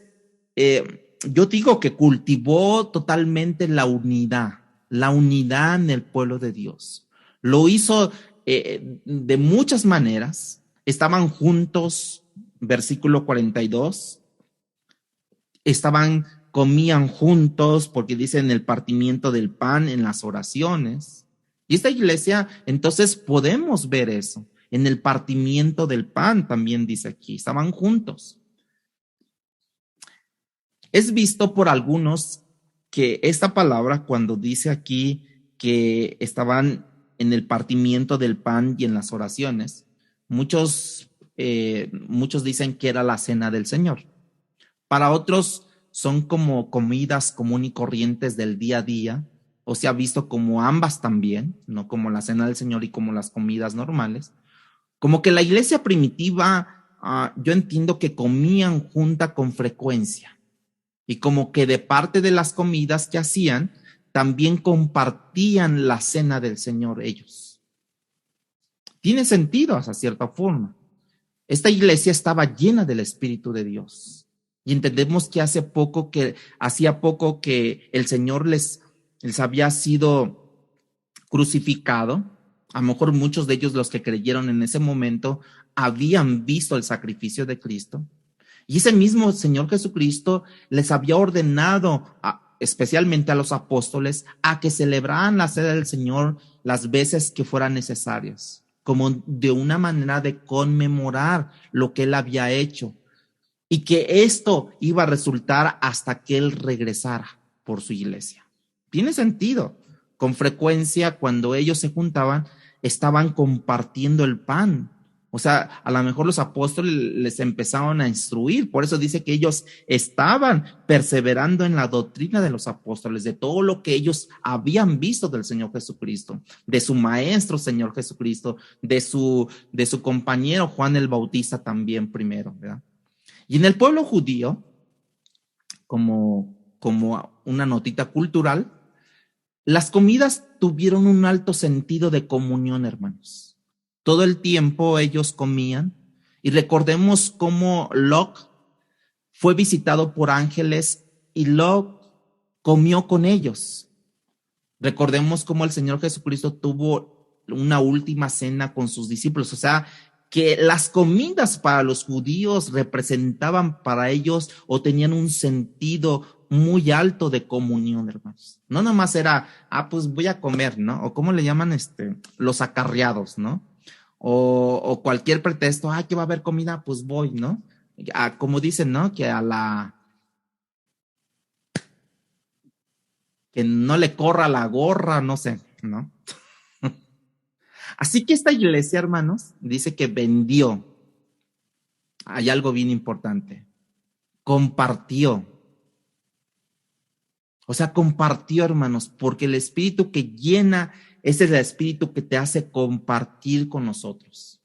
yo digo que cultivó totalmente la unidad en el pueblo de Dios. Lo hizo de muchas maneras. Estaban juntos, versículo 42. Comían juntos, porque dice en el partimiento del pan, en las oraciones. Y esta iglesia, entonces podemos ver eso. En el partimiento del pan también dice aquí, estaban juntos. Es visto por algunos que esta palabra, cuando dice aquí que estaban en el partimiento del pan y en las oraciones, muchos dicen que era la cena del Señor. Para otros son como comidas común y corrientes del día a día, o se ha visto como ambas también, no como la cena del Señor y como las comidas normales. Como que la iglesia primitiva, yo entiendo que comían junta con frecuencia. Y como que de parte de las comidas que hacían, también compartían la cena del Señor ellos. Tiene sentido hasta cierta forma. Esta iglesia estaba llena del Espíritu de Dios. Y entendemos que hacía poco que el Señor les había sido crucificado. A lo mejor muchos de ellos, los que creyeron en ese momento, habían visto el sacrificio de Cristo. Y ese mismo Señor Jesucristo les había ordenado, especialmente a los apóstoles, a que celebraran la cena del Señor las veces que fueran necesarias, como de una manera de conmemorar lo que Él había hecho, y que esto iba a resultar hasta que Él regresara por su iglesia. Tiene sentido. Con frecuencia, cuando ellos se juntaban, estaban compartiendo el pan, O sea, a lo mejor los apóstoles les empezaron a instruir. Por eso dice que ellos estaban perseverando en la doctrina de los apóstoles, de todo lo que ellos habían visto del Señor Jesucristo, de su maestro Señor Jesucristo, de su compañero Juan el Bautista también primero, ¿verdad? Y en el pueblo judío, como una notita cultural, las comidas tuvieron un alto sentido de comunión, hermanos. Todo el tiempo ellos comían, y recordemos cómo Lot fue visitado por ángeles y Lot comió con ellos. Recordemos cómo el Señor Jesucristo tuvo una última cena con sus discípulos. O sea, que las comidas para los judíos representaban para ellos o tenían un sentido muy alto de comunión, hermanos. No nomás era, pues voy a comer, ¿no? O cómo le llaman los acarreados, ¿no? O cualquier pretexto, que va a haber comida, pues voy, ¿no? Como dicen, ¿no? Que que no le corra la gorra, no sé, ¿no? Así que esta iglesia, hermanos, dice que vendió. Hay algo bien importante. Compartió. O sea, compartió, hermanos, porque el espíritu que llena, ese es el espíritu que te hace compartir con nosotros.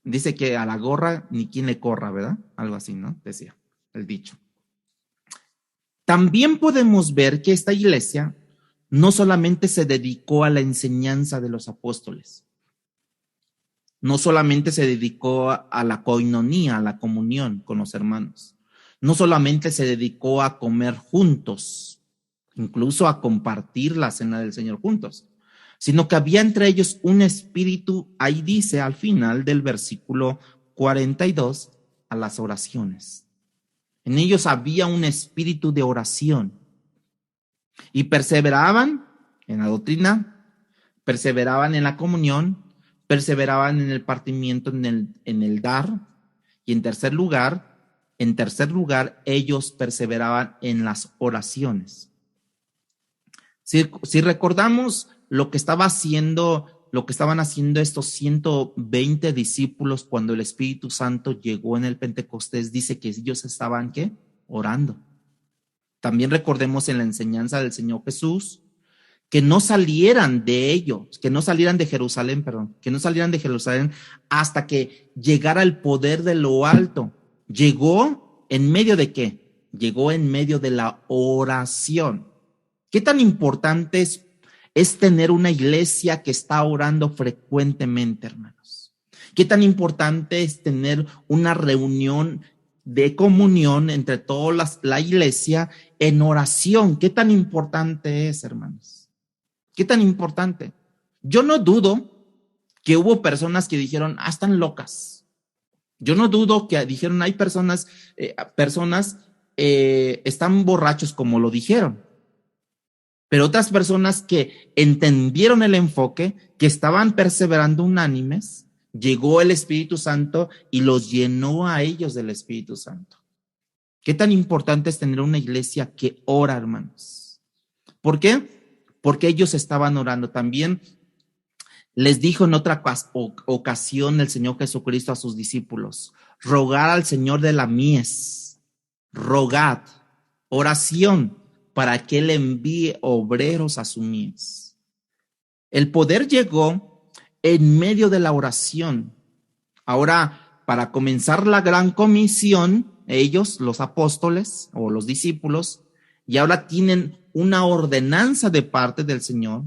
Dice que a la gorra ni quien le corra, ¿verdad? Algo así, ¿no? Decía el dicho. También podemos ver que esta iglesia no solamente se dedicó a la enseñanza de los apóstoles, no solamente se dedicó a la koinonía, a la comunión con los hermanos, no solamente se dedicó a comer juntos, incluso a compartir la cena del Señor juntos, sino que había entre ellos un espíritu, ahí dice al final del versículo 42, a las oraciones. En ellos había un espíritu de oración y perseveraban en la doctrina, perseveraban en la comunión, perseveraban en el partimiento, en el dar, y en tercer lugar, ellos perseveraban en las oraciones. Si recordamos lo que estaban haciendo estos 120 discípulos cuando el Espíritu Santo llegó en el Pentecostés, dice que ellos estaban, ¿qué? Orando. También recordemos en la enseñanza del Señor Jesús, que no salieran de Jerusalén hasta que llegara el poder de lo alto. ¿Llegó en medio de qué? Llegó en medio de la oración. ¿Qué tan importante es tener una iglesia que está orando frecuentemente, hermanos? ¿Qué tan importante es tener una reunión de comunión entre toda la iglesia en oración? ¿Qué tan importante es, hermanos? ¿Qué tan importante? Yo no dudo que hubo personas que dijeron, están locas. Yo no dudo que dijeron, hay personas están borrachos, como lo dijeron. Pero otras personas que entendieron el enfoque, que estaban perseverando unánimes, llegó el Espíritu Santo y los llenó a ellos del Espíritu Santo. ¿Qué tan importante es tener una iglesia que ora, hermanos? ¿Por qué? Porque ellos estaban orando. También les dijo en otra ocasión el Señor Jesucristo a sus discípulos, rogad al Señor de la mies, rogad, oración, para que Él envíe obreros a su mies. El poder llegó en medio de la oración. Ahora, para comenzar la gran comisión, ellos, los apóstoles o los discípulos, y ahora tienen una ordenanza de parte del Señor,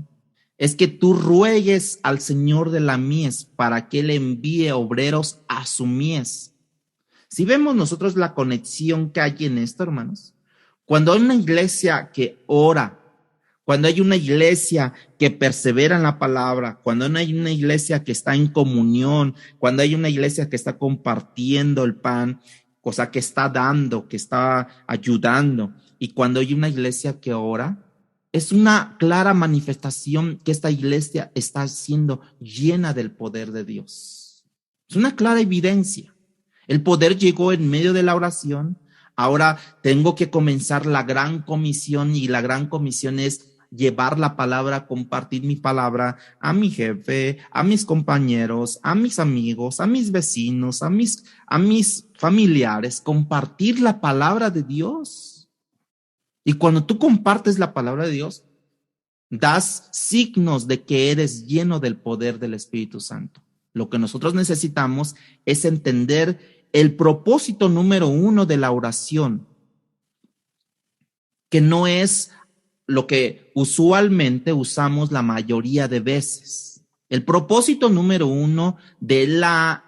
es que tú ruegues al Señor de la mies para que Él envíe obreros a su mies. Si vemos nosotros la conexión que hay en esto, hermanos, cuando hay una iglesia que ora, cuando hay una iglesia que persevera en la palabra, cuando hay una iglesia que está en comunión, cuando hay una iglesia que está compartiendo el pan, cosa que está dando, que está ayudando, y cuando hay una iglesia que ora, es una clara manifestación que esta iglesia está siendo llena del poder de Dios. Es una clara evidencia. El poder llegó en medio de la oración. Ahora tengo que comenzar la gran comisión, y la gran comisión es llevar la palabra, compartir mi palabra a mi jefe, a mis compañeros, a mis amigos, a mis vecinos, a mis familiares, compartir la palabra de Dios. Y cuando tú compartes la palabra de Dios, das signos de que eres lleno del poder del Espíritu Santo. Lo que nosotros necesitamos es entender el propósito número 1 de la oración, que no es lo que usualmente usamos la mayoría de veces. El propósito número 1 de la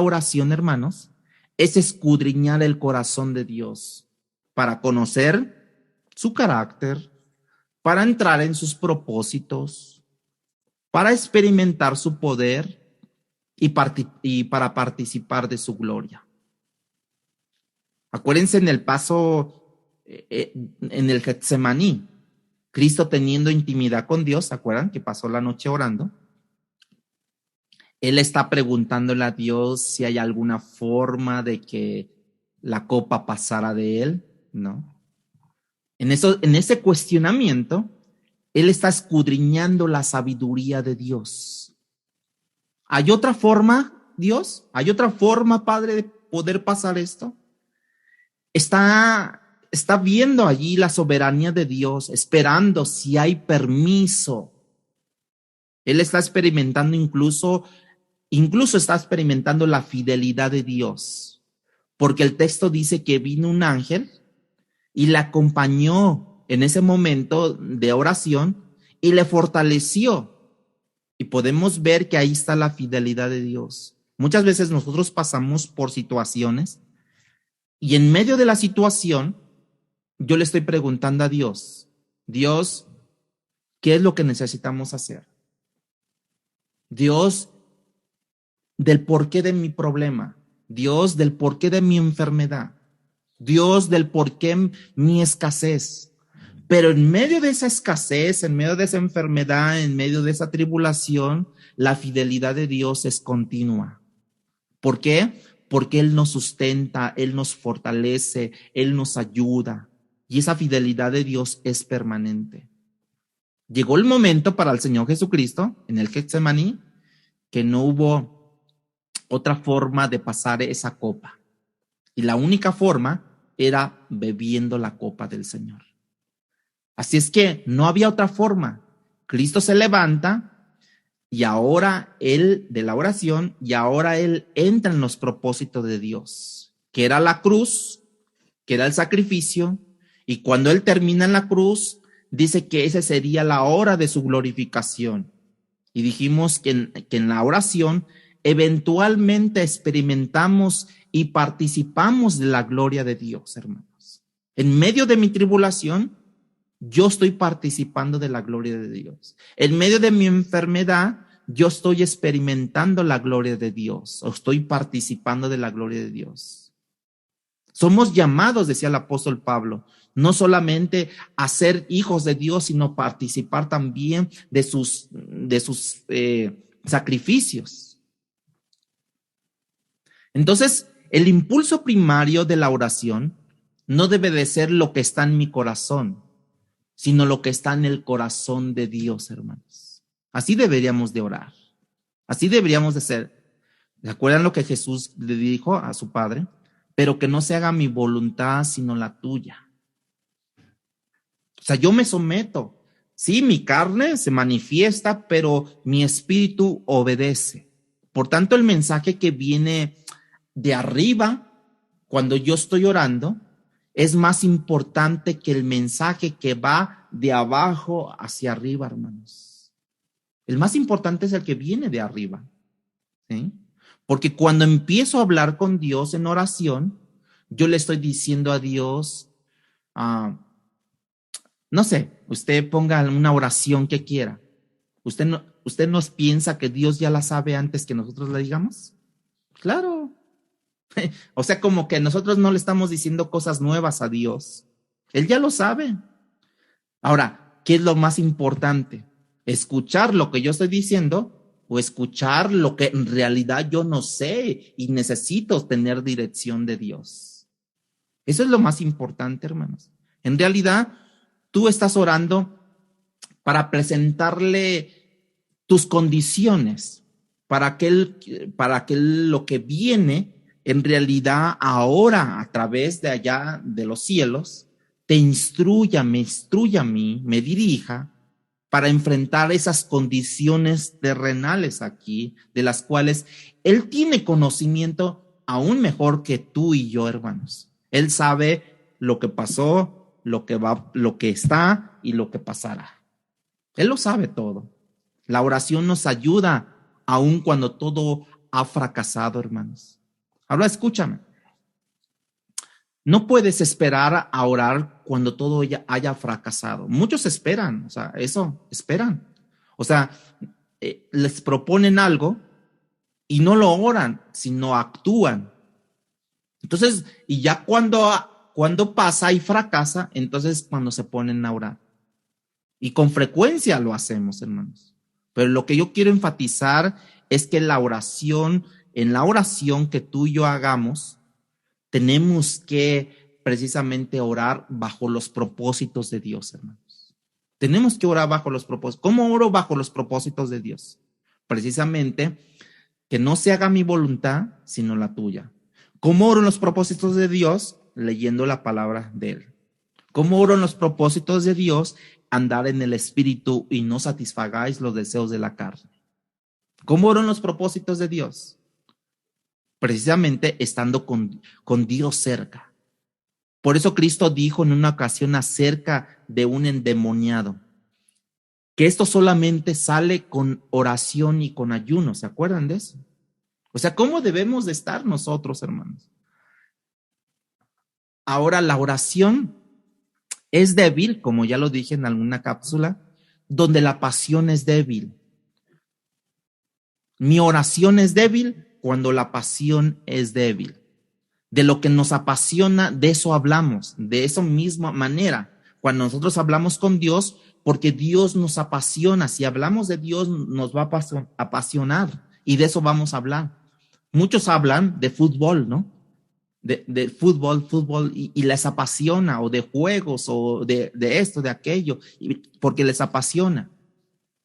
oración, hermanos, es escudriñar el corazón de Dios para conocer su carácter, para entrar en sus propósitos, para experimentar su poder y para participar de su gloria. Acuérdense en el paso en el Getsemaní, Cristo teniendo intimidad con Dios, ¿se acuerdan que pasó la noche orando? Él está preguntándole a Dios si hay alguna forma de que la copa pasara de él, ¿no? En ese cuestionamiento, él está escudriñando la sabiduría de Dios. ¿Hay otra forma, Dios? ¿Hay otra forma, Padre, de poder pasar esto? Está viendo allí la soberanía de Dios, esperando si hay permiso. Él está experimentando incluso está experimentando la fidelidad de Dios, porque el texto dice que vino un ángel y le acompañó en ese momento de oración y le fortaleció. Y podemos ver que ahí está la fidelidad de Dios. Muchas veces nosotros pasamos por situaciones y en medio de la situación yo le estoy preguntando a Dios, Dios, ¿qué es lo que necesitamos hacer? Dios, del porqué de mi problema. Dios, del porqué de mi enfermedad. Dios, del porqué mi escasez. Pero en medio de esa escasez, en medio de esa enfermedad, en medio de esa tribulación, la fidelidad de Dios es continua. ¿Por qué? Porque Él nos sustenta, Él nos fortalece, Él nos ayuda. Y esa fidelidad de Dios es permanente. Llegó el momento para el Señor Jesucristo, en el Getsemaní, que no hubo otra forma de pasar esa copa. Y la única forma era bebiendo la copa del Señor. Así es que no había otra forma. Cristo se levanta y ahora Él de la oración y ahora Él entra en los propósitos de Dios, que era la cruz, que era el sacrificio, y cuando Él termina en la cruz, dice que esa sería la hora de su glorificación. Y dijimos que en la oración eventualmente experimentamos y participamos de la gloria de Dios, hermanos. En medio de mi tribulación, yo estoy participando de la gloria de Dios. En medio de mi enfermedad, yo estoy experimentando la gloria de Dios, o estoy participando de la gloria de Dios. Somos llamados, decía el apóstol Pablo, no solamente a ser hijos de Dios, sino participar también de sus sacrificios. Entonces, el impulso primario de la oración no debe de ser lo que está en mi corazón, sino lo que está en el corazón de Dios, hermanos. Así deberíamos de orar. Así deberíamos de ser. ¿Se acuerdan lo que Jesús le dijo a su Padre? Pero que no se haga mi voluntad, sino la tuya. O sea, yo me someto. Sí, mi carne se manifiesta, pero mi espíritu obedece. Por tanto, el mensaje que viene de arriba, cuando yo estoy orando, es más importante que el mensaje que va de abajo hacia arriba, hermanos. El más importante es el que viene de arriba, ¿sí? Porque cuando empiezo a hablar con Dios en oración, yo le estoy diciendo a Dios, no sé, usted ponga una oración que quiera. ¿Usted nos piensa que Dios ya la sabe antes que nosotros la digamos? Claro. O sea, como que nosotros no le estamos diciendo cosas nuevas a Dios. Él ya lo sabe. Ahora, ¿qué es lo más importante? ¿Escuchar lo que yo estoy diciendo o escuchar lo que en realidad yo no sé y necesito tener dirección de Dios? Eso es lo más importante, hermanos. En realidad, tú estás orando para presentarle tus condiciones, para que lo que viene en realidad ahora a través de allá de los cielos te instruya a mí, me dirija para enfrentar esas condiciones terrenales aquí, de las cuales Él tiene conocimiento aún mejor que tú y yo, hermanos. Él sabe lo que pasó, lo que está y lo que pasará. Él lo sabe todo. La oración nos ayuda aun cuando todo ha fracasado, hermanos. Ahora escúchame. No puedes esperar a orar cuando todo ya haya fracasado. Muchos esperan, o sea, eso, esperan. O sea, les proponen algo y no lo oran, sino actúan. Entonces, y ya cuando pasa y fracasa, entonces cuando se ponen a orar. Y con frecuencia lo hacemos, hermanos. Pero lo que yo quiero enfatizar es que en la oración que tú y yo hagamos, tenemos que precisamente orar bajo los propósitos de Dios, hermanos. Tenemos que orar bajo los propósitos. ¿Cómo oro bajo los propósitos de Dios? Precisamente que no se haga mi voluntad, sino la tuya. ¿Cómo oro en los propósitos de Dios? Leyendo la palabra de Él. ¿Cómo oro en los propósitos de Dios? Andar en el Espíritu y no satisfagáis los deseos de la carne. ¿Cómo oro en los propósitos de Dios? Precisamente estando con Dios cerca. Por eso Cristo dijo en una ocasión acerca de un endemoniado, que esto solamente sale con oración y con ayuno. ¿Se acuerdan de eso? O sea, ¿cómo debemos de estar nosotros, hermanos? Ahora, la oración es débil, como ya lo dije en alguna cápsula, donde la pasión es débil. Mi oración es débil cuando la pasión es débil. De lo que nos apasiona, de eso hablamos, de esa misma manera. Cuando nosotros hablamos con Dios, porque Dios nos apasiona. Si hablamos de Dios, nos va a apasionar y de eso vamos a hablar. Muchos hablan de fútbol, ¿no? De fútbol y les apasiona, o de juegos, o de esto, de aquello, porque les apasiona.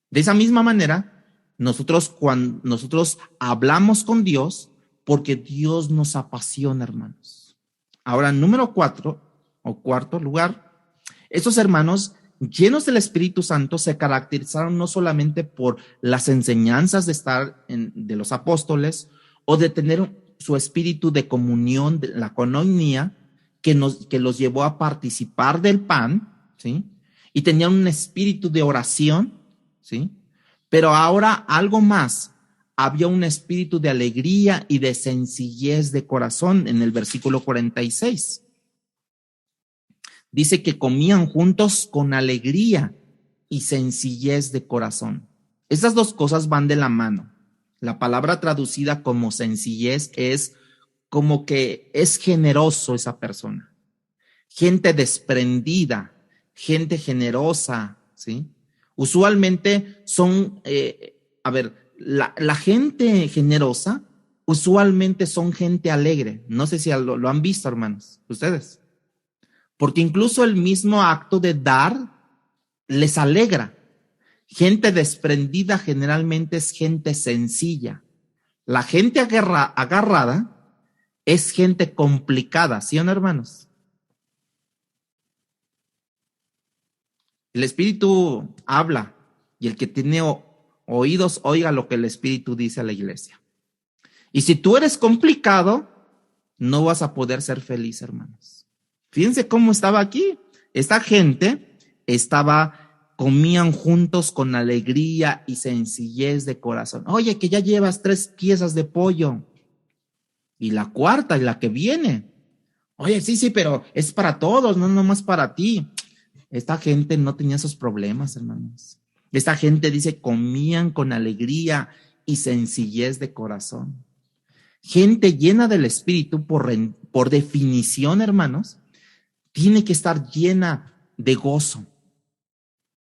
De esa misma manera, cuando nosotros hablamos con Dios, porque Dios nos apasiona, hermanos. Ahora, número 4, o cuarto lugar, estos hermanos llenos del Espíritu Santo se caracterizaron no solamente por las enseñanzas de los apóstoles, o de tener su espíritu de comunión, de la coinonía, que los llevó a participar del pan, ¿sí? Y tenían un espíritu de oración, ¿sí? Pero ahora algo más, había un espíritu de alegría y de sencillez de corazón en el versículo 46. Dice que comían juntos con alegría y sencillez de corazón. Estas dos cosas van de la mano. La palabra traducida como sencillez es como que es generoso esa persona. Gente desprendida, gente generosa, ¿sí? Usualmente son, la gente generosa usualmente son gente alegre. No sé si lo han visto, hermanos, ustedes. Porque incluso el mismo acto de dar les alegra. Gente desprendida generalmente es gente sencilla. La gente agarrada es gente complicada, ¿sí o no, hermanos? El Espíritu habla y el que tiene oídos, oiga lo que el Espíritu dice a la iglesia. Y si tú eres complicado, no vas a poder ser feliz, hermanos. Fíjense cómo estaba aquí. Esta gente comían juntos con alegría y sencillez de corazón. Oye, que ya llevas 3 piezas de pollo. Y la cuarta, y la que viene. Oye, sí, pero es para todos, no nomás para ti. Esta gente no tenía esos problemas, hermanos. Esta gente dice, comían con alegría y sencillez de corazón. Gente llena del Espíritu, por definición, hermanos, tiene que estar llena de gozo.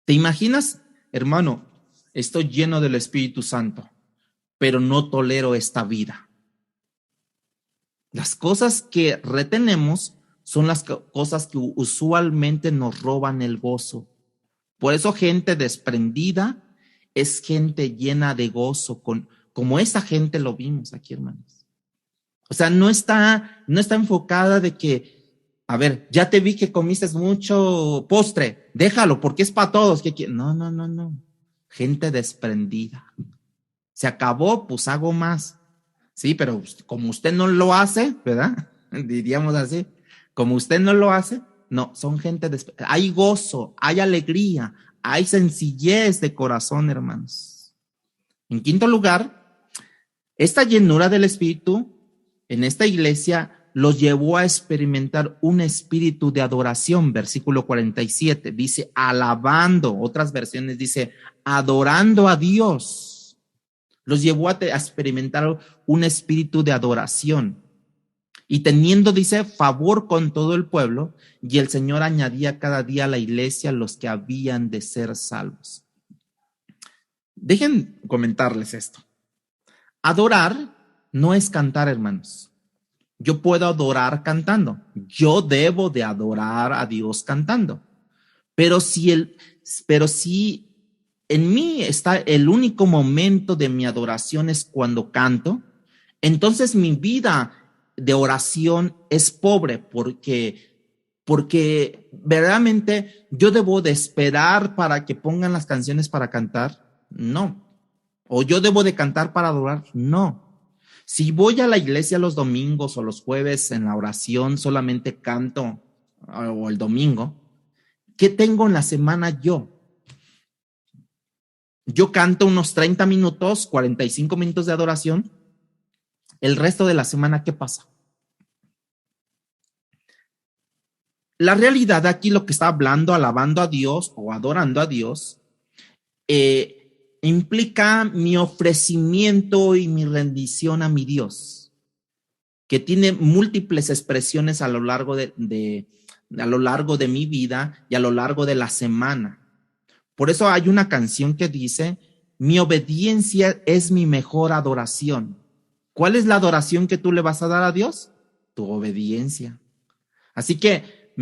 ¿Te imaginas, hermano? Estoy lleno del Espíritu Santo, pero no tolero esta vida. Las cosas que retenemos son las cosas que usualmente nos roban el gozo. Por eso gente desprendida es gente llena de gozo, como esa gente lo vimos aquí, hermanos. O sea, no está enfocada de que, a ver, ya te vi que comiste mucho postre, déjalo porque es para todos. No. Gente desprendida. Se acabó, pues hago más. Sí, pero como usted no lo hace, ¿verdad? Diríamos así, como usted no lo hace, no, son gente hay gozo, hay alegría, hay sencillez de corazón, hermanos. En quinto lugar, esta llenura del Espíritu en esta iglesia los llevó a experimentar un espíritu de adoración. Versículo 47 dice alabando, otras versiones dice adorando a Dios. Los llevó a experimentar un espíritu de adoración y teniendo, dice, favor con todo el pueblo, y el Señor añadía cada día a la iglesia los que habían de ser salvos. Dejen comentarles esto. Adorar no es cantar, hermanos. Yo puedo adorar cantando. Yo debo de adorar a Dios cantando. Pero si en mí está el único momento de mi adoración es cuando canto, entonces mi vida de oración es pobre porque verdaderamente yo debo de esperar para que pongan las canciones para cantar, no. O yo debo de cantar para adorar, no. Si voy a la iglesia los domingos o los jueves en la oración solamente canto, o el domingo, ¿qué tengo en la semana yo? Yo canto unos 30 minutos, 45 minutos de adoración. El resto de la semana, ¿qué pasa? La realidad aquí, lo que está hablando, alabando a Dios o adorando a Dios, implica mi ofrecimiento y mi rendición a mi Dios, que tiene múltiples expresiones a lo largo de mi vida y a lo largo de la semana. Por eso hay una canción que dice, mi obediencia es mi mejor adoración. ¿Cuál es la adoración que tú le vas a dar a Dios? Tu obediencia. Así que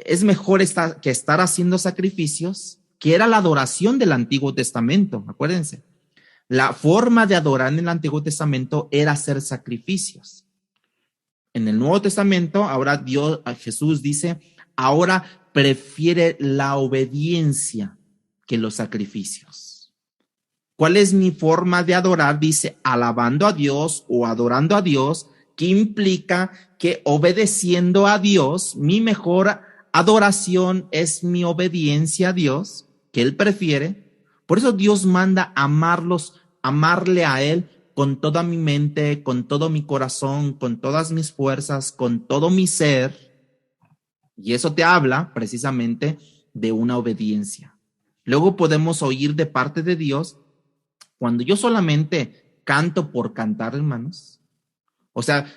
es mejor que estar haciendo sacrificios, que era la adoración del Antiguo Testamento. Acuérdense, la forma de adorar en el Antiguo Testamento era hacer sacrificios. En el Nuevo Testamento, ahora Jesús dice, ahora prefiere la obediencia que los sacrificios. ¿Cuál es mi forma de adorar? Dice, alabando a Dios o adorando a Dios, que implica que obedeciendo a Dios, mi mejor adoración es mi obediencia a Dios, que Él prefiere. Por eso Dios manda amarle a Él con toda mi mente, con todo mi corazón, con todas mis fuerzas, con todo mi ser. Y eso te habla precisamente de una obediencia. Luego podemos oír de parte de Dios cuando yo solamente canto por cantar, hermanos. O sea,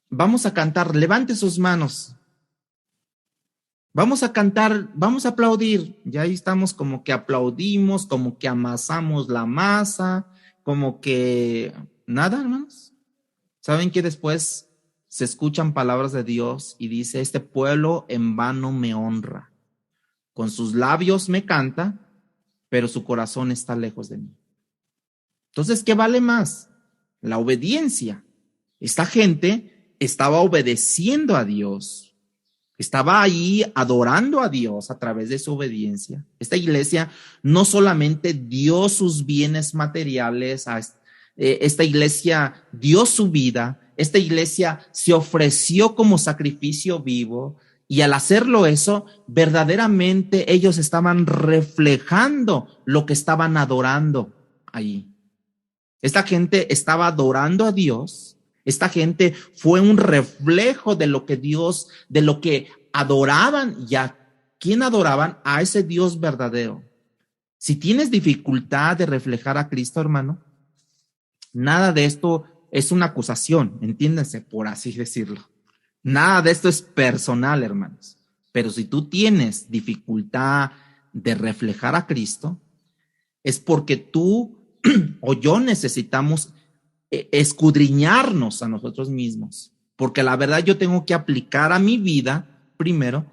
vamos a cantar, levante sus manos. Vamos a cantar, vamos a aplaudir. Ya ahí estamos como que aplaudimos, como que amasamos la masa, como que nada, hermanos. ¿Saben que después se escuchan palabras de Dios y dice, este pueblo en vano me honra? Con sus labios me canta, pero su corazón está lejos de mí. Entonces, ¿qué vale más? La obediencia. Esta gente estaba obedeciendo a Dios. Estaba ahí adorando a Dios a través de su obediencia. Esta iglesia no solamente dio sus bienes materiales, esta iglesia dio su vida, esta iglesia se ofreció como sacrificio vivo, y al hacerlo eso, verdaderamente ellos estaban reflejando lo que estaban adorando ahí. Esta gente estaba adorando a Dios. Esta gente fue un reflejo de lo que adoraban. ¿Y a quién adoraban? A ese Dios verdadero. Si tienes dificultad de reflejar a Cristo, hermano, nada de esto es una acusación, entiéndanse, por así decirlo. Nada de esto es personal, hermanos. Pero si tú tienes dificultad de reflejar a Cristo, es porque tú o yo necesitamos escudriñarnos a nosotros mismos, porque la verdad yo tengo que aplicar a mi vida primero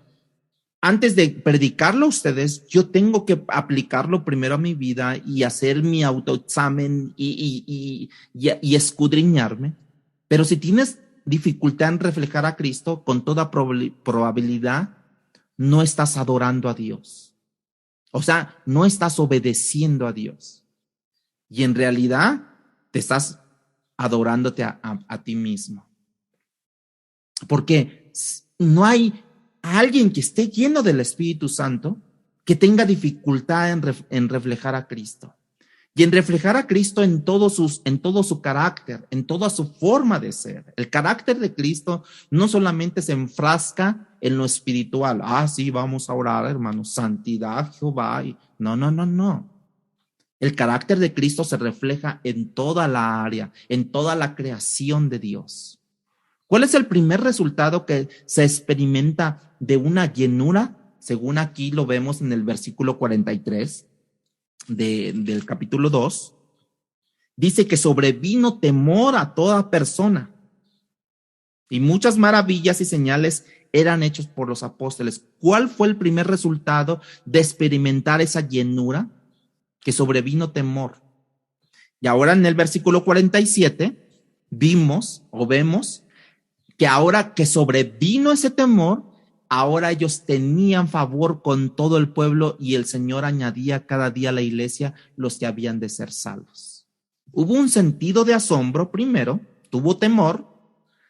antes de predicarlo a ustedes, yo tengo que aplicarlo primero a mi vida y hacer mi autoexamen y escudriñarme. Pero si tienes dificultad en reflejar a Cristo, con toda probabilidad, no estás adorando a Dios. O sea, no estás obedeciendo a Dios. Y en realidad te estás adorándote a ti mismo. Porque no hay alguien que esté lleno del Espíritu Santo que tenga dificultad en reflejar a Cristo. Y en reflejar a Cristo en todo su carácter, en toda su forma de ser. El carácter de Cristo no solamente se enfrasca en lo espiritual. Sí, vamos a orar, hermanos, santidad, Jehová. No. El carácter de Cristo se refleja en toda la área, en toda la creación de Dios. ¿Cuál es el primer resultado que se experimenta de una llenura? Según aquí lo vemos en el versículo 43 del capítulo 2. Dice que sobrevino temor a toda persona. Y muchas maravillas y señales eran hechos por los apóstoles. ¿Cuál fue el primer resultado de experimentar esa llenura? Que sobrevino temor. Y ahora en el versículo 47 vemos que ahora que sobrevino ese temor, ahora ellos tenían favor con todo el pueblo y el Señor añadía cada día a la iglesia los que habían de ser salvos. Hubo un sentido de asombro primero, tuvo temor,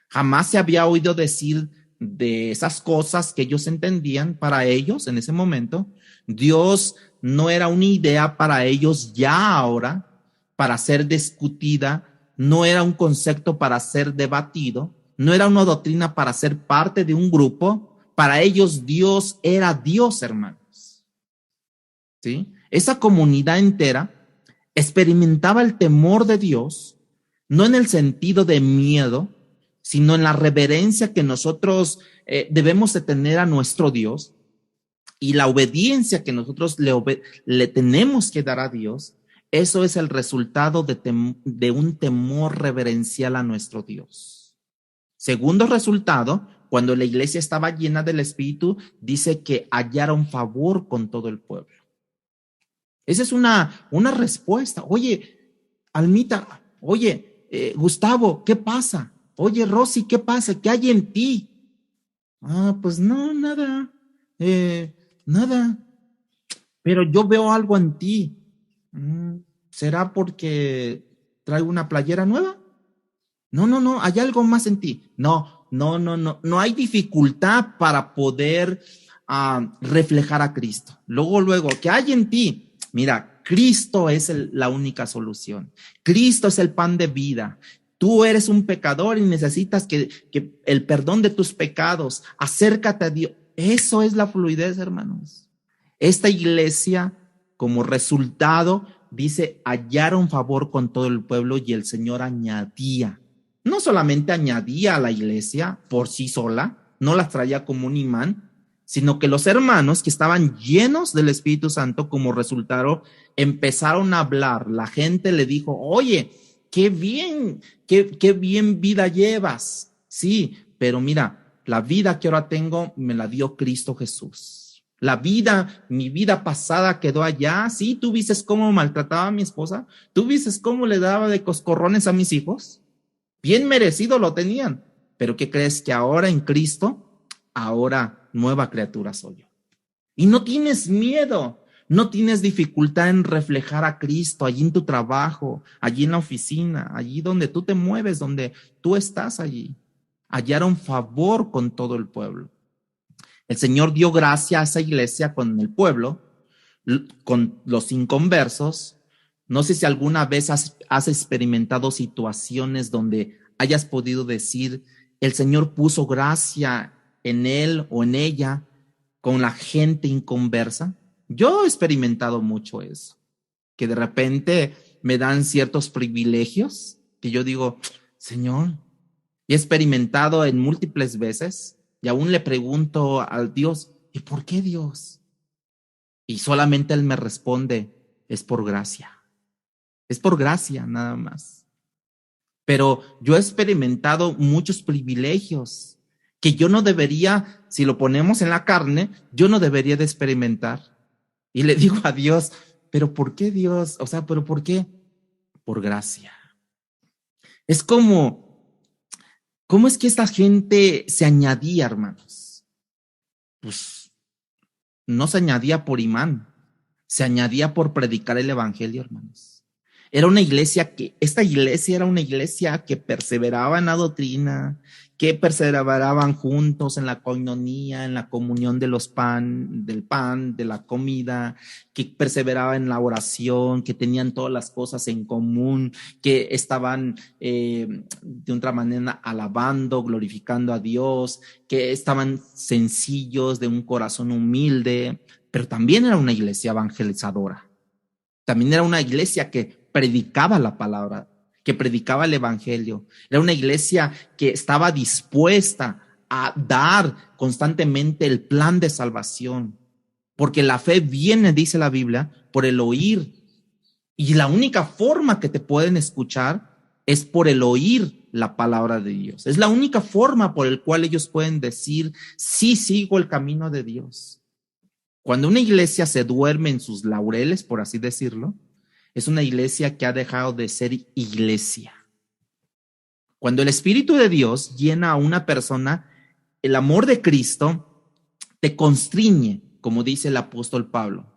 jamás se había oído decir de esas cosas que ellos entendían. Para ellos en ese momento, Dios no era una idea para ellos ya ahora, para ser discutida, no era un concepto para ser debatido, no era una doctrina para ser parte de un grupo. Para ellos Dios era Dios, hermanos. ¿Sí? Esa comunidad entera experimentaba el temor de Dios, no en el sentido de miedo, sino en la reverencia que nosotros debemos de tener a nuestro Dios y la obediencia que nosotros le tenemos que dar a Dios. Eso es el resultado de un temor reverencial a nuestro Dios. Segundo resultado, cuando la iglesia estaba llena del Espíritu, dice que hallaron favor con todo el pueblo. Esa es una respuesta. Oye, Almita, oye, Gustavo, ¿qué pasa? Oye, Rosy, ¿qué pasa? ¿Qué hay en ti? Pues no, nada, nada. Pero yo veo algo en ti. ¿Será porque traigo una playera nueva? No, hay algo más en ti. No hay dificultad para poder reflejar a Cristo. Luego, ¿qué hay en ti? Mira, Cristo es la única solución. Cristo es el pan de vida. Tú eres un pecador y necesitas que el perdón de tus pecados. Acércate a Dios. Eso es la fluidez, hermanos. Esta iglesia, como resultado, dice, hallaron favor con todo el pueblo y el Señor añadía. No solamente añadía a la iglesia por sí sola, no las traía como un imán, sino que los hermanos que estaban llenos del Espíritu Santo como resultado empezaron a hablar. La gente le dijo, oye, qué bien vida llevas. Sí, pero mira, la vida que ahora tengo me la dio Cristo Jesús. Mi vida pasada quedó allá. Sí, ¿tú viste cómo maltrataba a mi esposa? ¿Tú viste cómo le daba de coscorrones a mis hijos? Bien merecido lo tenían, pero ¿qué crees? Que ahora en Cristo, ahora nueva criatura soy yo. Y no tienes miedo, no tienes dificultad en reflejar a Cristo allí en tu trabajo, allí en la oficina, allí donde tú te mueves, donde tú estás allí. Hallaron favor con todo el pueblo. El Señor dio gracia a esa iglesia con el pueblo, con los inconversos. No sé si alguna vez has experimentado situaciones donde hayas podido decir, el Señor puso gracia en él o en ella con la gente inconversa. Yo he experimentado mucho eso, que de repente me dan ciertos privilegios que yo digo, Señor, y he experimentado en múltiples veces y aún le pregunto al Dios, ¿y por qué Dios? Y solamente Él me responde, es por gracia. Es por gracia, nada más. Pero yo he experimentado muchos privilegios que yo no debería, si lo ponemos en la carne, yo no debería de experimentar. Y le digo a Dios, pero ¿por qué Dios? O sea, ¿pero por qué? Por gracia. Es ¿cómo es que esta gente se añadía, hermanos? Pues no se añadía por imán, se añadía por predicar el evangelio, hermanos. Esta iglesia era una iglesia que perseveraba en la doctrina, que perseveraban juntos en la koinonía, en la comunión del pan, de la comida, que perseveraba en la oración, que tenían todas las cosas en común, que estaban de otra manera alabando, glorificando a Dios, que estaban sencillos, de un corazón humilde, pero también era una iglesia evangelizadora. También era una iglesia que predicaba la palabra, que predicaba el evangelio. Era una iglesia que estaba dispuesta a dar constantemente el plan de salvación, porque la fe viene, dice la Biblia, por el oír. Y la única forma que te pueden escuchar es por el oír la palabra de Dios. Es la única forma por el cual ellos pueden decir, sí, sigo el camino de Dios. Cuando una iglesia se duerme en sus laureles, por así decirlo, es una iglesia que ha dejado de ser iglesia. Cuando el Espíritu de Dios llena a una persona, el amor de Cristo te constriñe, como dice el apóstol Pablo.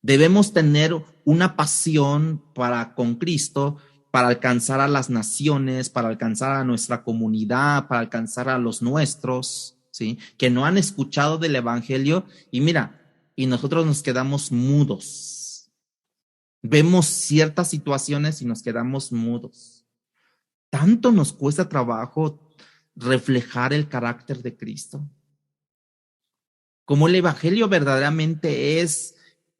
Debemos tener una pasión con Cristo, para alcanzar a las naciones, para alcanzar a nuestra comunidad, para alcanzar a los nuestros, ¿sí? Que no han escuchado del evangelio. Y mira, y nosotros nos quedamos mudos. Vemos ciertas situaciones y nos quedamos mudos. Tanto nos cuesta trabajo reflejar el carácter de Cristo. Como el evangelio verdaderamente es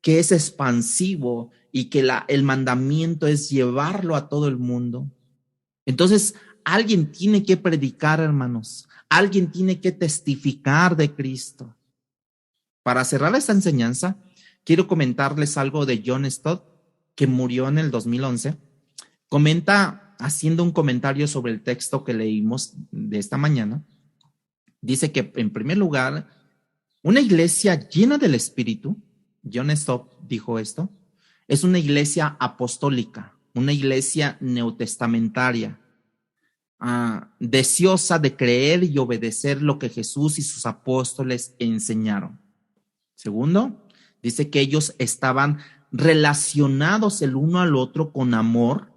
expansivo y que el mandamiento es llevarlo a todo el mundo. Entonces, alguien tiene que predicar, hermanos. Alguien tiene que testificar de Cristo. Para cerrar esta enseñanza, quiero comentarles algo de John Stott, que murió en el 2011. Comenta, haciendo un comentario sobre el texto que leímos de esta mañana, dice que, en primer lugar, una iglesia llena del Espíritu, John Stott dijo esto, es una iglesia apostólica, una iglesia neotestamentaria, deseosa de creer y obedecer lo que Jesús y sus apóstoles enseñaron. Segundo, dice que ellos estaban relacionados el uno al otro con amor.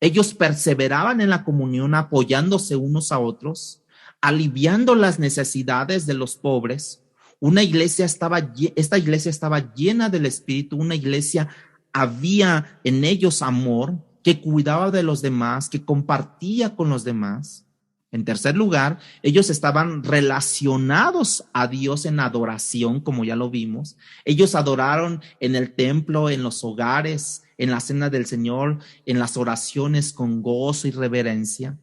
Ellos perseveraban en la comunión, apoyándose unos a otros, aliviando las necesidades de los pobres. Esta iglesia estaba llena del Espíritu, una iglesia, había en ellos amor, que cuidaba de los demás, que compartía con los demás. En tercer lugar, ellos estaban relacionados a Dios en adoración, como ya lo vimos. Ellos adoraron en el templo, en los hogares, en la cena del Señor, en las oraciones con gozo y reverencia.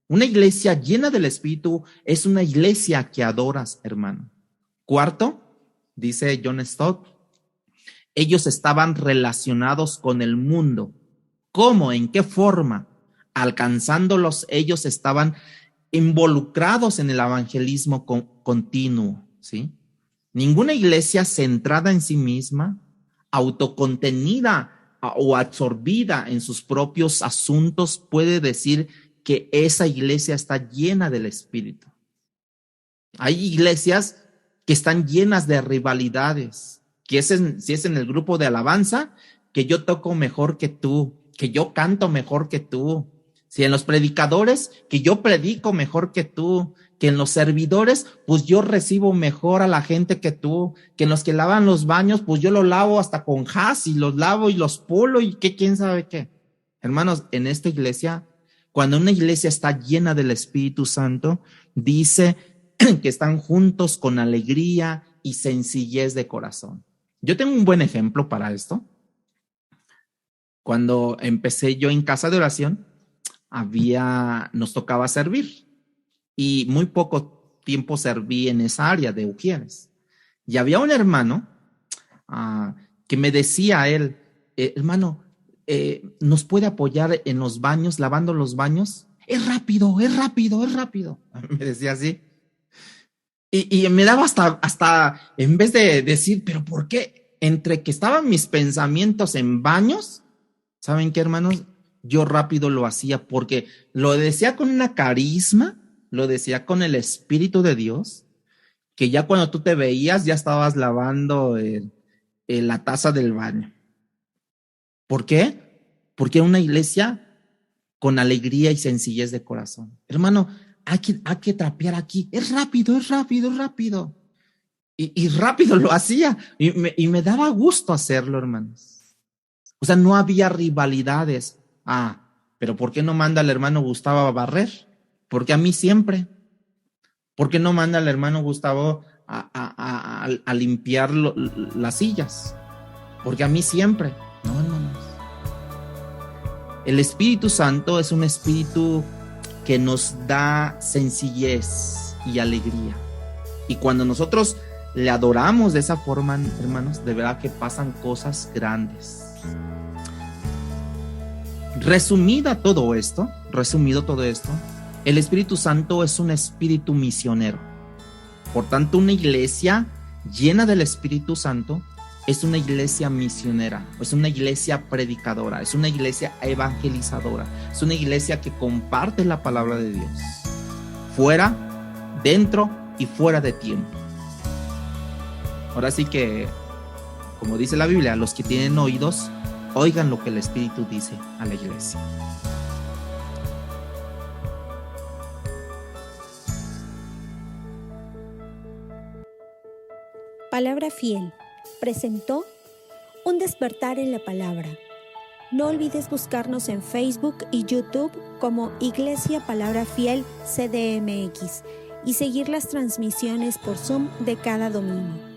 Una iglesia llena del Espíritu es una iglesia que adoras, hermano. Cuarto, dice John Stott, ellos estaban relacionados con el mundo. ¿Cómo? ¿En qué forma? Alcanzándolos, ellos estaban involucrados en el evangelismo continuo, ¿sí? Ninguna iglesia centrada en sí misma, autocontenida o absorbida en sus propios asuntos puede decir que esa iglesia está llena del Espíritu. Hay iglesias que están llenas de rivalidades, si es en el grupo de alabanza, que yo toco mejor que tú, que yo canto mejor que tú. Si en los predicadores, que yo predico mejor que tú, que en los servidores, pues yo recibo mejor a la gente que tú, que en los que lavan los baños, pues yo los lavo hasta con jazz y los lavo y los pulo y quién sabe qué. Hermanos, en esta iglesia, cuando una iglesia está llena del Espíritu Santo, dice que están juntos con alegría y sencillez de corazón. Yo tengo un buen ejemplo para esto. Cuando empecé yo en casa de oración, nos tocaba servir y muy poco tiempo serví en esa área de Ujieres. Y había un hermano que me decía a él, hermano, ¿nos puede apoyar en los baños, lavando los baños? Es rápido. Me decía así. Y me daba hasta, en vez de decir, pero ¿por qué? Entre que estaban mis pensamientos en baños, ¿saben qué, hermanos? Yo rápido lo hacía porque lo decía con una carisma, lo decía con el Espíritu de Dios, que ya cuando tú te veías ya estabas lavando la taza del baño. ¿Por qué? Porque era una iglesia con alegría y sencillez de corazón. Hermano, hay que trapear aquí. Es rápido, es rápido, es rápido. Y rápido lo hacía. Y me daba gusto hacerlo, hermanos. O sea, no había rivalidades. Pero ¿por qué no manda al hermano Gustavo a barrer? Porque a mí siempre. ¿Por qué no manda al hermano Gustavo a limpiar las sillas? Porque a mí siempre. No, hermanos. El Espíritu Santo es un espíritu que nos da sencillez y alegría. Y cuando nosotros le adoramos de esa forma, hermanos, de verdad que pasan cosas grandes. Resumido todo esto, el Espíritu Santo es un espíritu misionero. Por tanto, una iglesia llena del Espíritu Santo es una iglesia misionera, es una iglesia predicadora, es una iglesia evangelizadora, es una iglesia que comparte la palabra de Dios, fuera, dentro y fuera de tiempo. Ahora sí que, como dice la Biblia, los que tienen oídos, oigan lo que el Espíritu dice a la iglesia. Palabra Fiel presentó Un despertar en la palabra. No olvides buscarnos en Facebook y YouTube como Iglesia Palabra Fiel CDMX y seguir las transmisiones por Zoom de cada domingo.